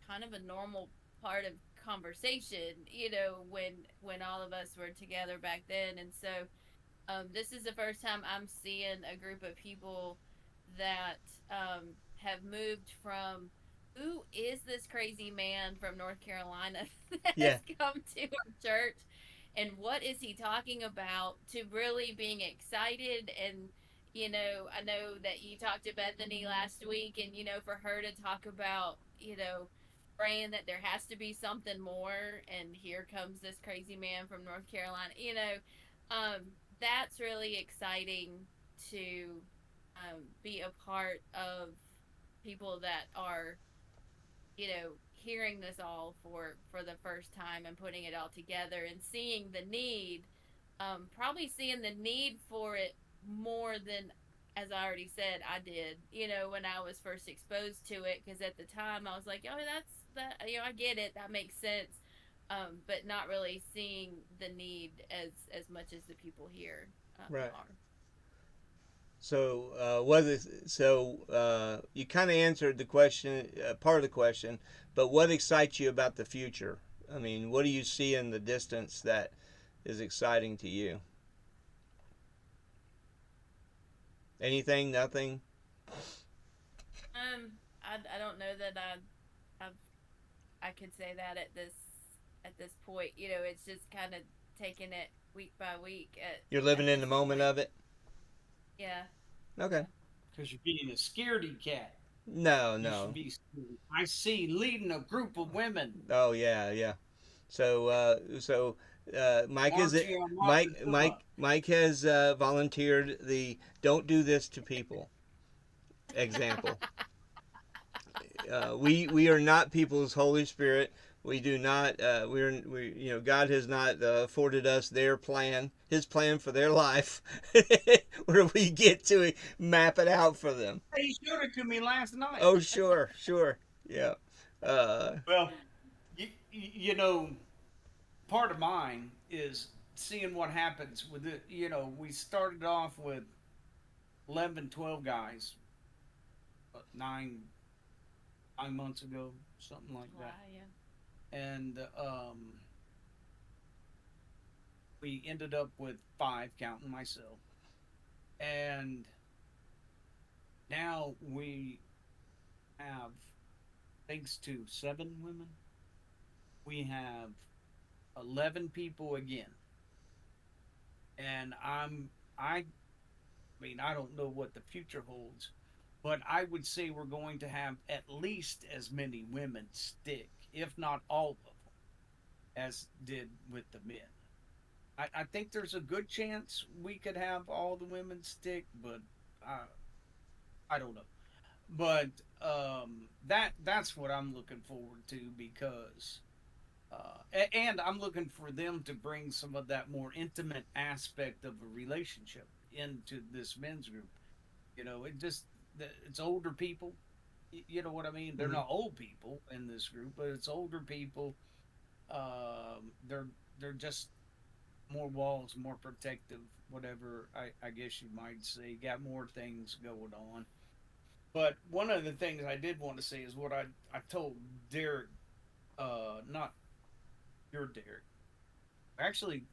kind of a normal part of conversation, when all of us were together back then. And so this is the first time I'm seeing a group of people that have moved from who is this crazy man from North Carolina that has Yeah. come to our church and what is he talking about to really being excited. And I know that you talked to Bethany last week, and for her to talk about praying that there has to be something more, and here comes this crazy man from North Carolina. Um, that's really exciting to be a part of people that are hearing this all for the first time and putting it all together and seeing the need, probably seeing the need for it more than, as I already said, I did, when I was first exposed to it, because at the time I was like, oh, that's that, I get it, that makes sense. But not really seeing the need as much as the people here Right. are. So, you kind of answered the question, part of the question, but what excites you about the future? I mean, what do you see in the distance that is exciting to you? Anything? Nothing? I don't know that I've I could say that at this point. It's just kind of taking it week by week You're living at in the this moment point. of it? Yeah, Okay. yeah. Because you're being a scaredy cat. No, You should no. be scared. I see leading a group of women. Oh, yeah, yeah. So, Mike is it. Marching, marching, come. Mike has volunteered the "Don't do this to people" example. We are not people's Holy Spirit. We do not. God has not afforded us their plan, His plan for their life, where we get to map it out for them. He showed it to me last night. Oh, sure, sure, yeah. Uh, Well, you know, part of mine is seeing what happens with it. We started off with 11, 12 guys, 9 months ago, something like Wow, that. yeah. And we ended up with five, counting myself. And now we have, thanks to 7 women, we have 11 people again. And I mean, I don't know what the future holds, but I would say we're going to have at least as many women stick, if not all of them, as did with the men. I think there's a good chance we could have all the women stick, but I, I don't know. But that's what I'm looking forward to, because and I'm looking for them to bring some of that more intimate aspect of a relationship into this men's group. It just, it's older people. You know what I mean? They're mhm. not old people in this group, but it's older people. They're just more walls, more protective, whatever, I guess you might say. Got more things going on. But one of the things I did want to say is what I told Derek, not your Derek. Actually,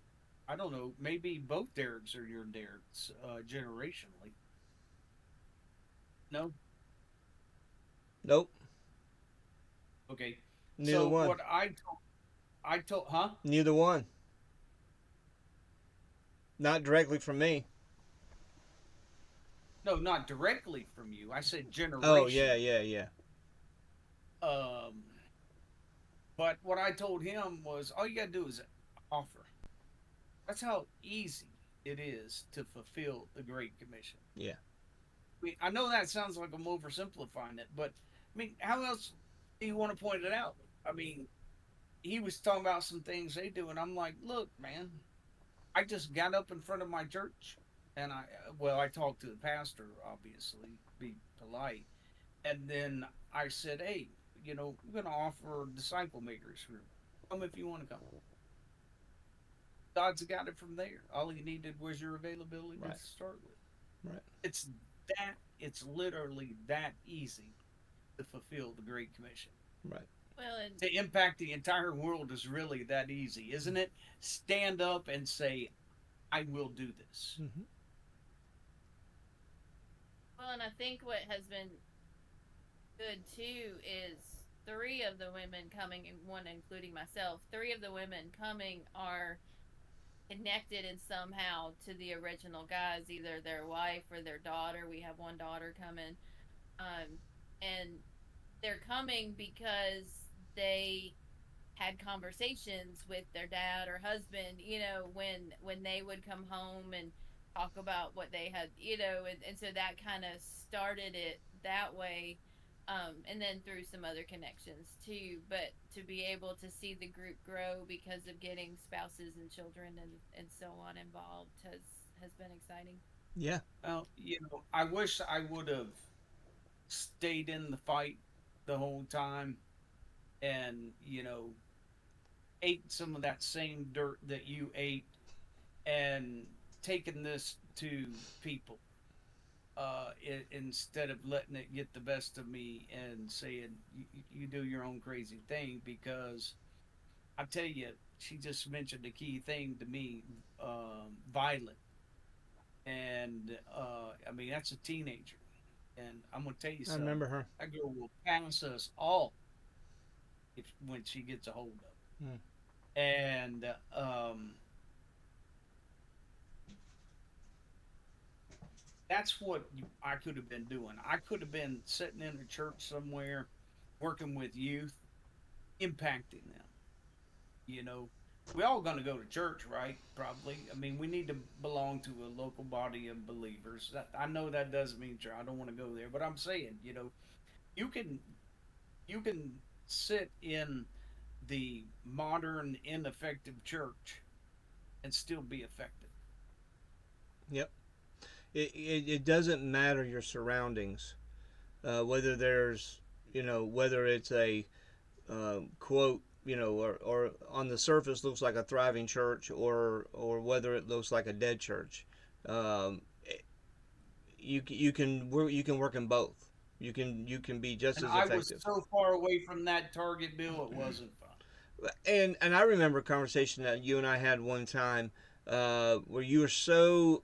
I don't know. Maybe both Derek's are your Derek's, generationally. No, Nope, okay. neither So one. what I told, huh? Neither one. Not directly from me. No, not directly from you. I said Oh, yeah, generationally. yeah, yeah. Um, but what I told him was, all you gotta do is offer. That's how easy it is to fulfill the Great Commission. Yeah. I mean, I know that sounds like I'm oversimplifying it, but I mean, how else do you want to point it out? I mean, he was talking about some things they do, and I'm like, look, man, I just got up in front of my church, and I talked to the pastor, obviously, be polite, and then I said, hey, we're going to offer a disciple makers group. Come if you want to come. God's got it from there. All he needed was your availability to Right. start with. Right. It's literally that easy to fulfill the Great Commission. Right. Well, and To impact the entire world is really that easy, isn't it? Stand up and say, I will do this. Hmm. I think what has been good too is three of the women coming, and one including myself. Three of the women coming are connected in somehow to the original guys, either their wife or their daughter. We have one daughter coming, um, and they're coming because they had conversations with their dad or husband, when they would come home and talk about what they had, and so that kind of started it that way. and then through some other connections too. But to be able to see the group grow because of getting spouses and children and so on involved has been exciting. Yeah. Well, I wish I would have stayed in the fight the whole time and, ate some of that same dirt that you ate and taken this to people instead of letting it get the best of me and saying, you do your own crazy thing. Because I tell you, she just mentioned a key thing to me, violent. And I mean, that's a teenager. And I'm going to tell you I something. remember her. That girl will pass us all if when she gets a hold of Mm. it. And that's what I could have been doing. I could have been sitting in a church somewhere, working with youth, impacting them. You know, we all going to go to church, right? Probably. I mean, we need to belong to a local body of believers. I know that doesn't mean sure I don't want to go there, but I'm saying, you can you can sit in the modern ineffective church and still be effective. Yep. It doesn't matter your surroundings, whether there's, whether it's a quote, or on the surface looks like a thriving church, or whether it looks like a dead church. Um, you can work in both. You can be just And as I was effective. so far away from that target, Bill, it wasn't fun. And I remember a conversation that you and I had one time, where you were so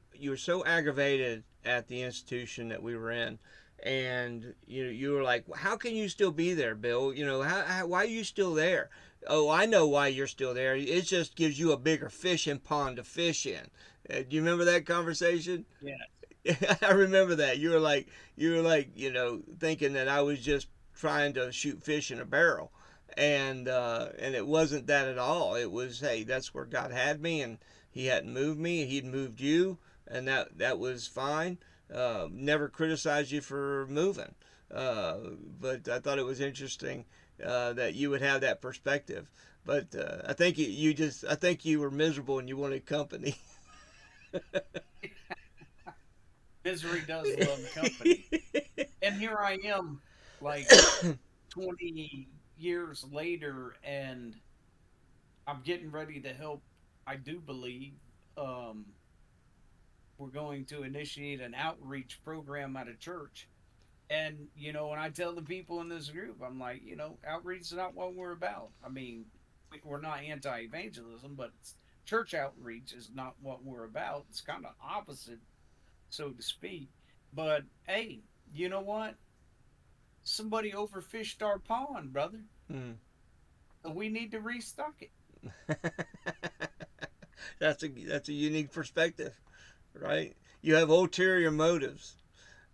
aggravated at the institution that we were in, and you were like, "How can you still be there, Bill? Why are you still there?" Oh, I know why you're still there. It just gives you a bigger fishing pond to fish in. Do you remember that conversation? Yeah. I remember that. You were like, thinking that I was just trying to shoot fish in a barrel, and it wasn't that at all. It was, hey, that's where God had me, and He hadn't moved me. He'd moved you, and that was fine. Never criticized you for moving, uh, but I thought it was interesting that you would have that perspective. But I think I think you were miserable and you wanted company. Misery does love company. And here I am, like 20 years later, and I'm getting ready to help. I do believe um, we're going to initiate an outreach program at a church. And, when I tell the people in this group, I'm like, outreach is not what we're about. I mean, we're not anti evangelism, but church outreach is not what we're about. It's kind of opposite, so to speak. But hey, you know what? Somebody overfished our pond, brother. Hmm. We need to restock it. That's a unique perspective, right? You have ulterior motives.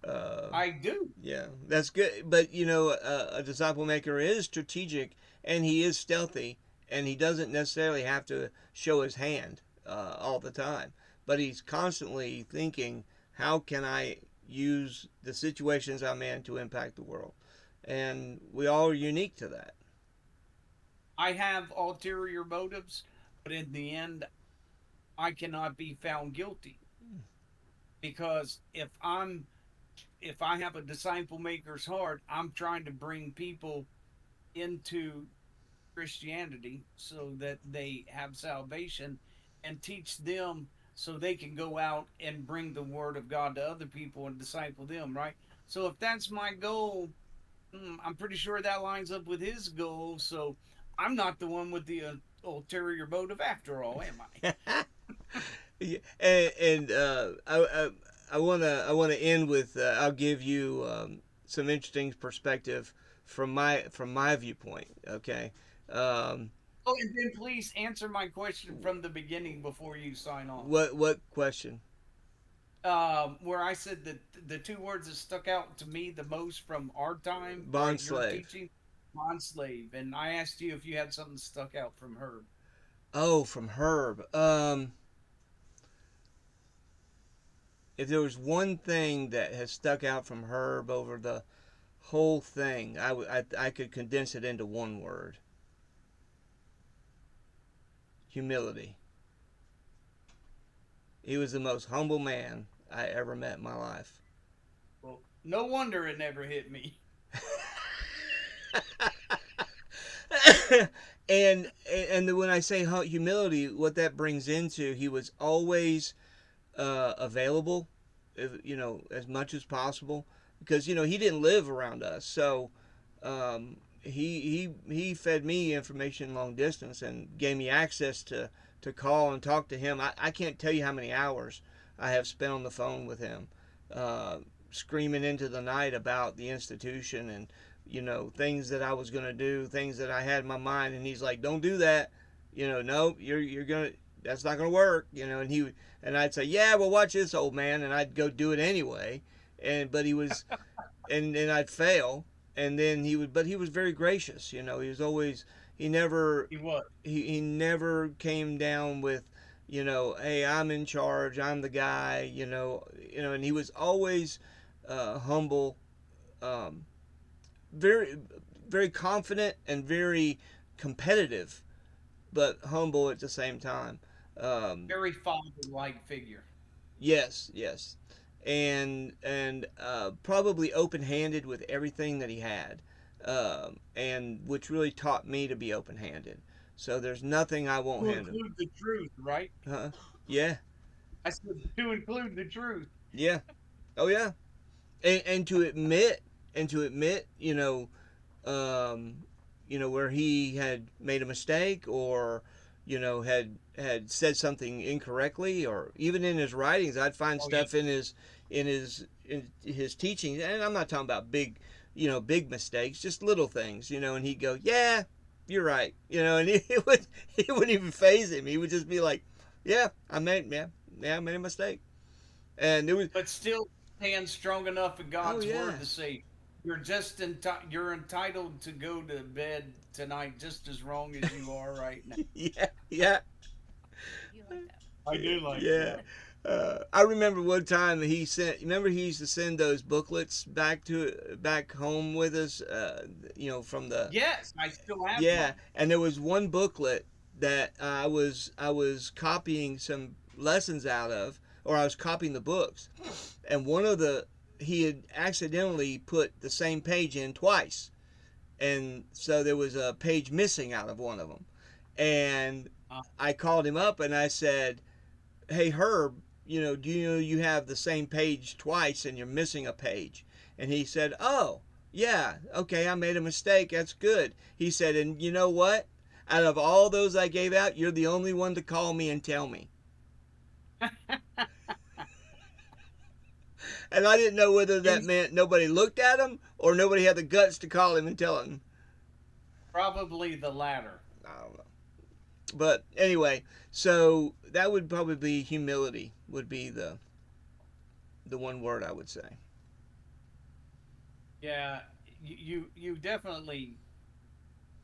Uh, I do. yeah, that's good. But a disciple maker is strategic, and he is stealthy, and he doesn't necessarily have to show his hand all the time. But he's constantly thinking, how can I use the situations I'm in to impact the world? And we all are unique to that. I have ulterior motives, but in the end, I cannot be found guilty because if I have a disciple maker's heart, I'm trying to bring people into Christianity so that they have salvation and teach them so they can go out and bring the word of God to other people and disciple them, right? So if that's my goal, I'm pretty sure that lines up with his goal. So I'm not the one with the ulterior motive after all, am I? Yeah, and I wanna end with, I'll give you some interesting perspective from my viewpoint. Okay. Um, Oh, and then please answer my question from the beginning before you sign off. what question? Where I said that the two words that stuck out to me the most from our time, Bond right? Your slave. teaching, bond slave, and I asked you if you had something stuck out from her. Oh, from Herb. If there was one thing that has stuck out from Herb over the whole thing, I could condense it into one word: humility. He was the most humble man I ever met in my life. Well, no wonder it never hit me. And when I say humility, what that brings into, he was always available, as much as possible, because he didn't live around us, so he fed me information long distance and gave me access to call and talk to him. I can't tell you how many hours I have spent on the phone with him, uh, screaming into the night about the institution and things that I was going to do, things that I had in my mind, and he's like, "Don't do that." No, you're gonna. That's not gonna work. And I'd say, "Yeah, well, watch this, old man," and I'd go do it anyway. But he was, and I'd fail, and then but he was very gracious. He was always, he never, He was. he never came down with, hey, I'm in charge, I'm the guy, and he was always humble, um, very, very confident, and very competitive, but humble at the same time. Um, Very father-like figure. yes, yes, and probably open-handed with everything that he had, and which really taught me to be open-handed. So there's nothing I won't To handle. include the truth, right? Huh? Yeah, I said to include the truth. yeah, oh yeah, and to admit, um, where he had made a mistake, or had said something incorrectly, or even in his writings, I'd find Oh yeah. stuff in his teachings, and I'm not talking about big mistakes, just little things, and he'd go, "Yeah, you're right," and it wouldn't even phase him. He would just be like, "Yeah, I made a mistake," and it was, But still stand strong enough in oh God's yeah, word to say you're entitled to go to bed tonight just as wrong as you are right now. yeah, yeah. You like that? I do like Yeah. that. I remember one time he sent. Remember, he used to send those booklets back home with us. From the, Yes, I still have yeah. mine. And there was one booklet that I was copying some lessons out of, or I was copying the books, and he had accidentally put the same page in twice, and so there was a page missing out of one of them, and Uh, I called him up and I said, "Hey Herb, do you know you have the same page twice and you're missing a page?" And he said, "Oh, yeah, okay, I made a mistake. That's good." He said, "And you know what? Out of all those I gave out, you're the only one to call me and tell me." And I didn't know whether that in, meant nobody looked at him or nobody had the guts to call him and tell him. Probably the latter. I don't know. But anyway, so that would probably be humility, would be the one word I would say. Yeah, you definitely.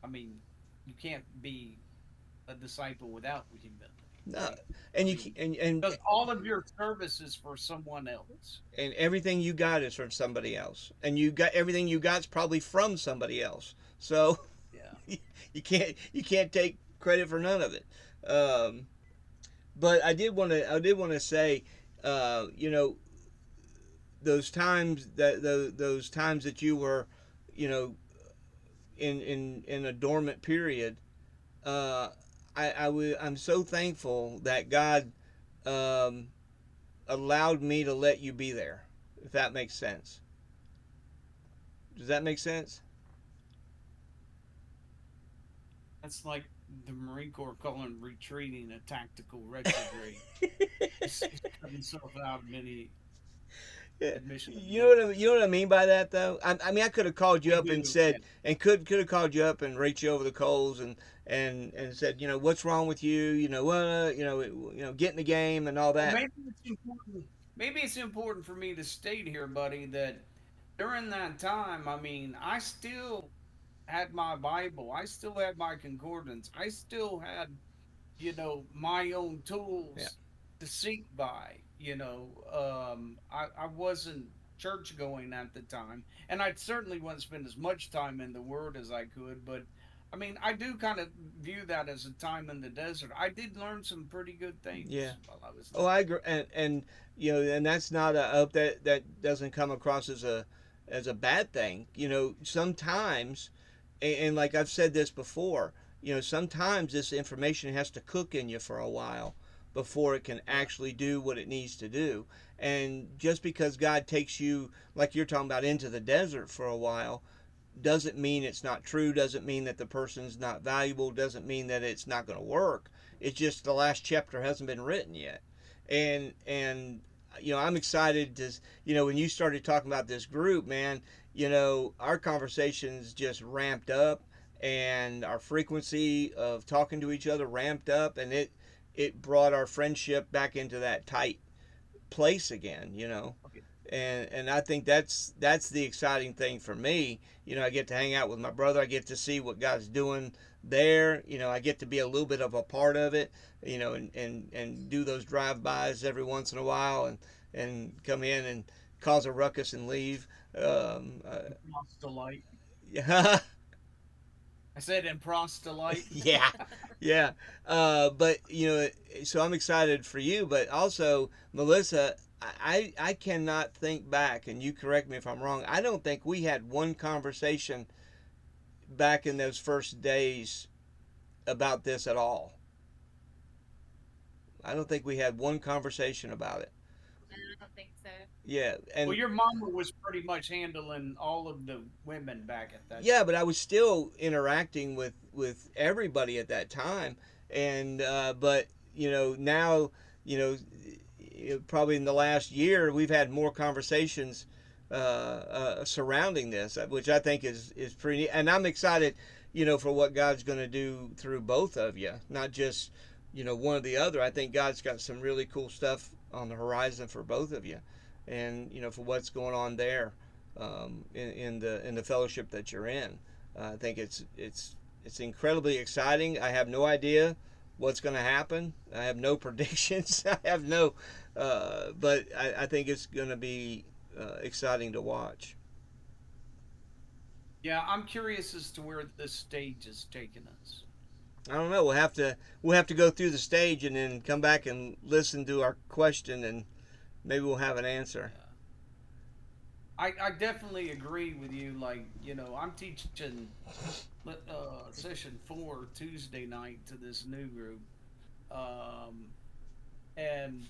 I mean, you can't be a disciple without humility, No, right? I and you mean, and because all of your service is for someone else. and everything you got is from somebody else, and you got everything you got's probably from somebody else. So Yeah. you can't take credit for none of it. Um, but I did want to say, uh, you know, those times that you were, you know, in a dormant period. Uh, I'm so thankful that God um, allowed me to let you be there. If that makes sense. Does that make sense? That's like the Marine Corps calling retreating a tactical retrograde. He's cut himself out of any Yeah. admission of You know guilt. what I mean by that though. I mean I could have called you I up and do, yeah. said, and could have called you up and raked you over the coals, and said, what's wrong with you, get in the game and all Well, that. maybe it's important. Maybe it's important for me to state here, buddy, that during that time, I mean, I still had my Bible. I still had my concordance. I still had, my own Yeah. tools to seek by. I wasn't church going at the time, and I certainly wouldn't spend as much time in the Word as I could. But I mean, I do kind of view that as a time in the desert. I did learn some pretty good Yeah. things while I was Oh, there. I agree, and you know, and that's not a I hope that doesn't come across as a bad thing. You know, sometimes, and like I've said this before, you know, sometimes this information has to cook in you for a while before it can Yeah. actually do what it needs to do. And just because God takes you, like you're talking about, into the desert for a while, doesn't mean it's not true, doesn't mean that the person's not valuable, doesn't mean that it's not going to work. It's just the last chapter hasn't been written yet. And you know, I'm excited to, you know, when you started talking about this group, man, you know, our conversations just ramped up, and our frequency of talking to each other ramped up, and it brought our friendship back into that tight place again, you know. Okay. And I think that's the exciting thing for me. You know, I get to hang out with my brother. I get to see what God's doing there. You know, I get to be a little bit of a part of it. You know, and do those drive-bys every once in a while, and come in and cause a ruckus and leave. Um, uh, And Prostolite. yeah, I said in Prostolite. yeah, yeah. But you know, so I'm excited for you, but also Melissa. I cannot think back, and you correct me if I'm wrong. I don't think we had one conversation back in those first days about this at all. I don't think we had one conversation about it. I don't think so. Yeah, Well, and your mama was pretty much handling all of the women back at that yeah, time. but I was still interacting with everybody at that time, and but you know now, you know, probably in the last year we've had more conversations surrounding this, which I think is pretty neat. And I'm excited, you know, for what God's going to do through both of you, not just, you know, one or the other. I think God's got some really cool stuff on the horizon for both of you, and you know, for what's going on there, in the fellowship that you're in. I think it's incredibly exciting. I have no idea what's going to happen. I have no predictions. I have no, but I think it's going to be exciting to watch. Yeah, I'm curious as to where this stage is taking us. I don't know. We'll have to go through the stage and then come back and listen to our question, and maybe we'll have an answer. Yeah. I definitely agree with you. Like, I'm teaching session 4 Tuesday night to this new group. Um, and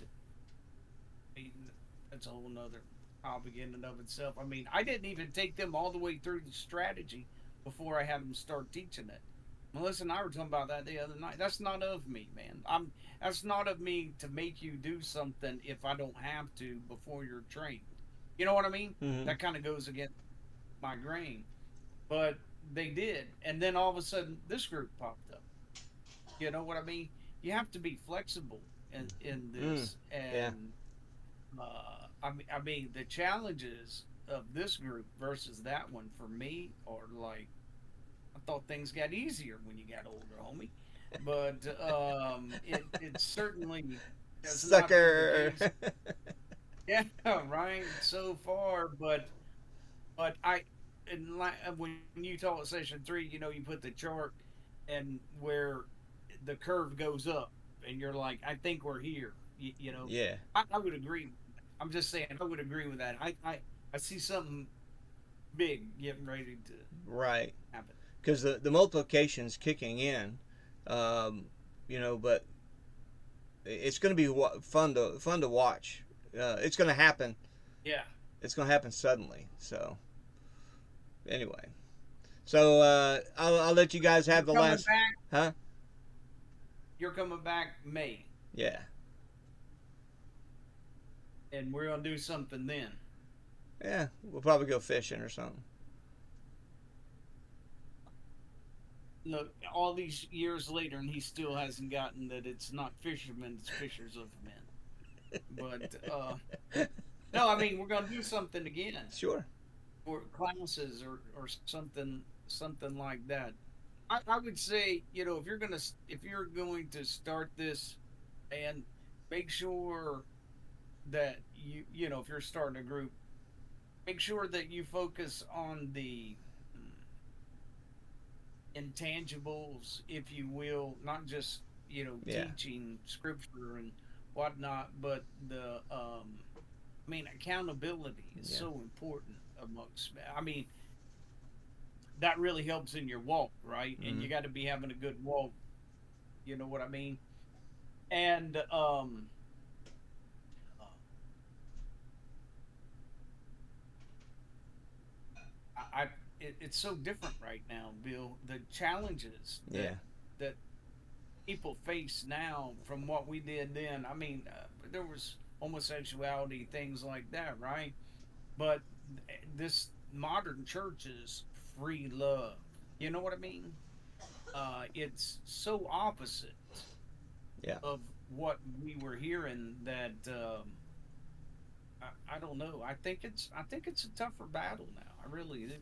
I mean, that's a whole nother topic in and of itself. I mean, I didn't even take them all the way through the strategy before I had them start teaching it. Melissa and I were talking about that the other night. That's not of me, man. That's not of me to make you do something if I don't have to before you're trained. You know what I mean? Hmm. That kind of goes against my grain. But they did, and then all of a sudden this group popped up. You know what I mean? You have to be flexible in Mm. this, Yeah. and I mean the challenges of this group versus that one for me are like I thought things got easier when you got older, homie. But it certainly has not been the Sucker. case. Yeah, right. So far, but when you talk session 3, you put the chart and where the curve goes up, and you're like, I think we're here. Yeah. I would agree. I'm just saying, I would agree with that. I see something big getting ready to Right. happen. Because the multiplication's kicking in, um, you know, but it's going to be fun to watch. It's going to happen. Yeah, It's going to happen suddenly. So anyway, so I'll let you guys you're have the coming last. back. Huh? You're coming back May, Yeah. and we're gonna do something then. Yeah. We'll probably go fishing or something. Look, all these years later, and he still hasn't gotten that it's not fishermen, it's fishers of men. But no, I mean we're gonna do something again, Sure. or classes, or something like that. I would say, if you're going to start this, and make sure that if you're starting a group, make sure that you focus on the intangibles, if you will, not just Yeah. teaching scripture and whatnot, but I mean, accountability is Yeah. so important amongst. I mean, that really helps in your walk, right? And Hmm. you got to be having a good walk. You know what I mean? And I it's so different right now, Bill. The challenges Yeah. that people face now from what we did then. I mean, there was homosexuality, things like that, right? But this modern church is free love. You know what I mean? It's so opposite Yeah. of what we were hearing that I don't know. I think it's a tougher battle now. I really do.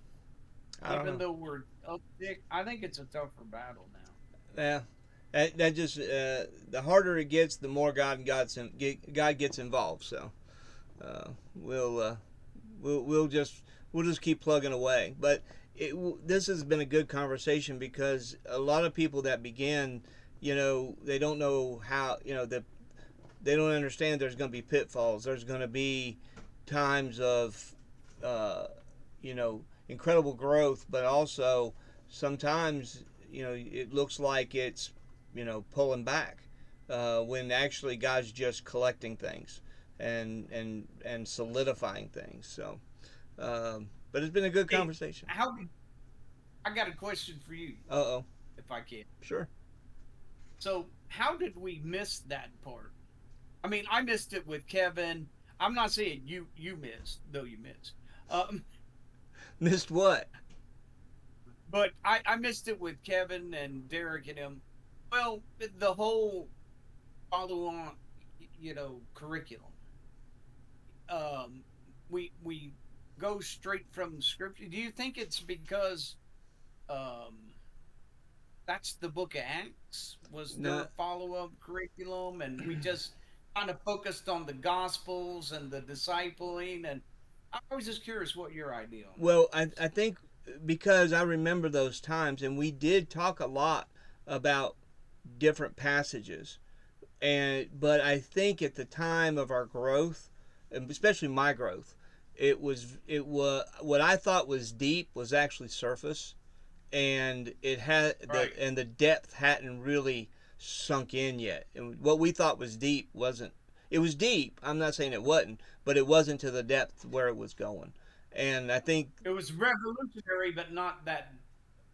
I don't Even know. though we're up thick, I think it's a tougher battle now. Yeah. That just the harder it gets, the more God gets involved. So uh, we'll uh, we'll just keep plugging away. But this has been a good conversation because a lot of people that begin, they don't know how, they don't understand there's going to be pitfalls. There's going to be times of, uh, incredible growth, but also sometimes, it looks like it's, pulling back when actually God's just collecting things and solidifying things. So, but it's been a good Hey, conversation. how I got a question for you, Uh oh. if I can. Sure. So, how did we miss that part? I mean, I missed it with Kevin. I'm not saying you missed, though you missed. Um, Missed what? but I missed it with Kevin and Derek and him. Well, the whole follow on, curriculum. Um, we go straight from scripture. Do you think it's because um, that's the book of Acts was No. their follow up curriculum, and we just kind of focused on the Gospels and the discipling. And I was just curious what your idea on that Well, I was. think because I remember those times, and we did talk a lot about different passages, but I think at the time of our growth, and especially my growth, it was what I thought was deep was actually surface, and Right. the depth hadn't really sunk in yet. And what we thought was deep wasn't. It was deep. I'm not saying it wasn't, but it wasn't to the depth where it was going. And I think It was revolutionary, but not that.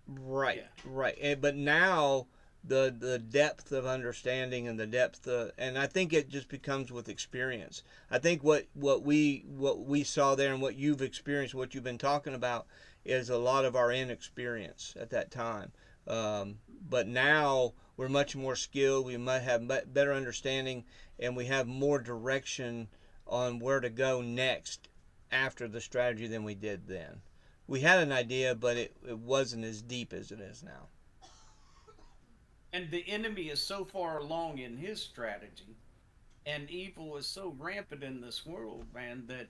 right, Yeah. right. But now the depth of understanding and the depth and I think it just becomes with experience. I think what we saw there and what you've experienced, what you've been talking about, is a lot of our inexperience at that time. But now we're much more skilled. We might have better understanding, and we have more direction on where to go next after the strategy than we did then. We had an idea, but it wasn't as deep as it is now. And the enemy is so far along in his strategy, and evil is so rampant in this world, man, that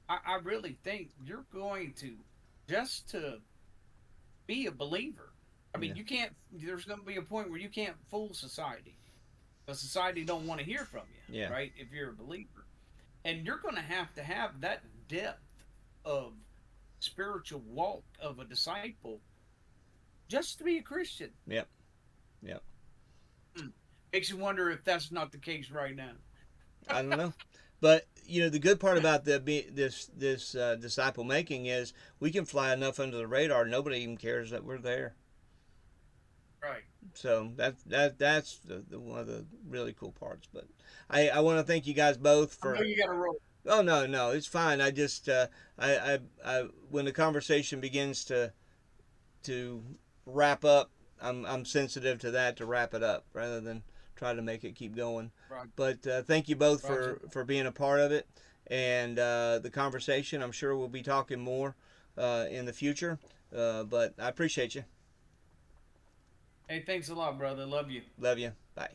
I really think you're going to just to be a believer. I mean, Yeah, you can't. There's going to be a point where you can't fool society. But society don't want to hear from you, yeah, right? If you're a believer, and you're going to have that depth of spiritual walk of a disciple just to be a Christian. yep, yep. Hmm. Makes you wonder if that's not the case right now. I don't know, but the good part about this disciple making is we can fly enough under the radar. Nobody even cares that we're there. Right. So that's one of the really cool parts. But I want to thank you guys both I know for. you got to roll. Oh no, it's fine. I just I when the conversation begins to wrap up, I'm sensitive to that to wrap it up rather than try to make it keep going. Right. But thank you both Roger. for being a part of it and the conversation. I'm sure we'll be talking more in the future. But I appreciate you. Hey, thanks a lot, brother. Love you. Love you. Bye.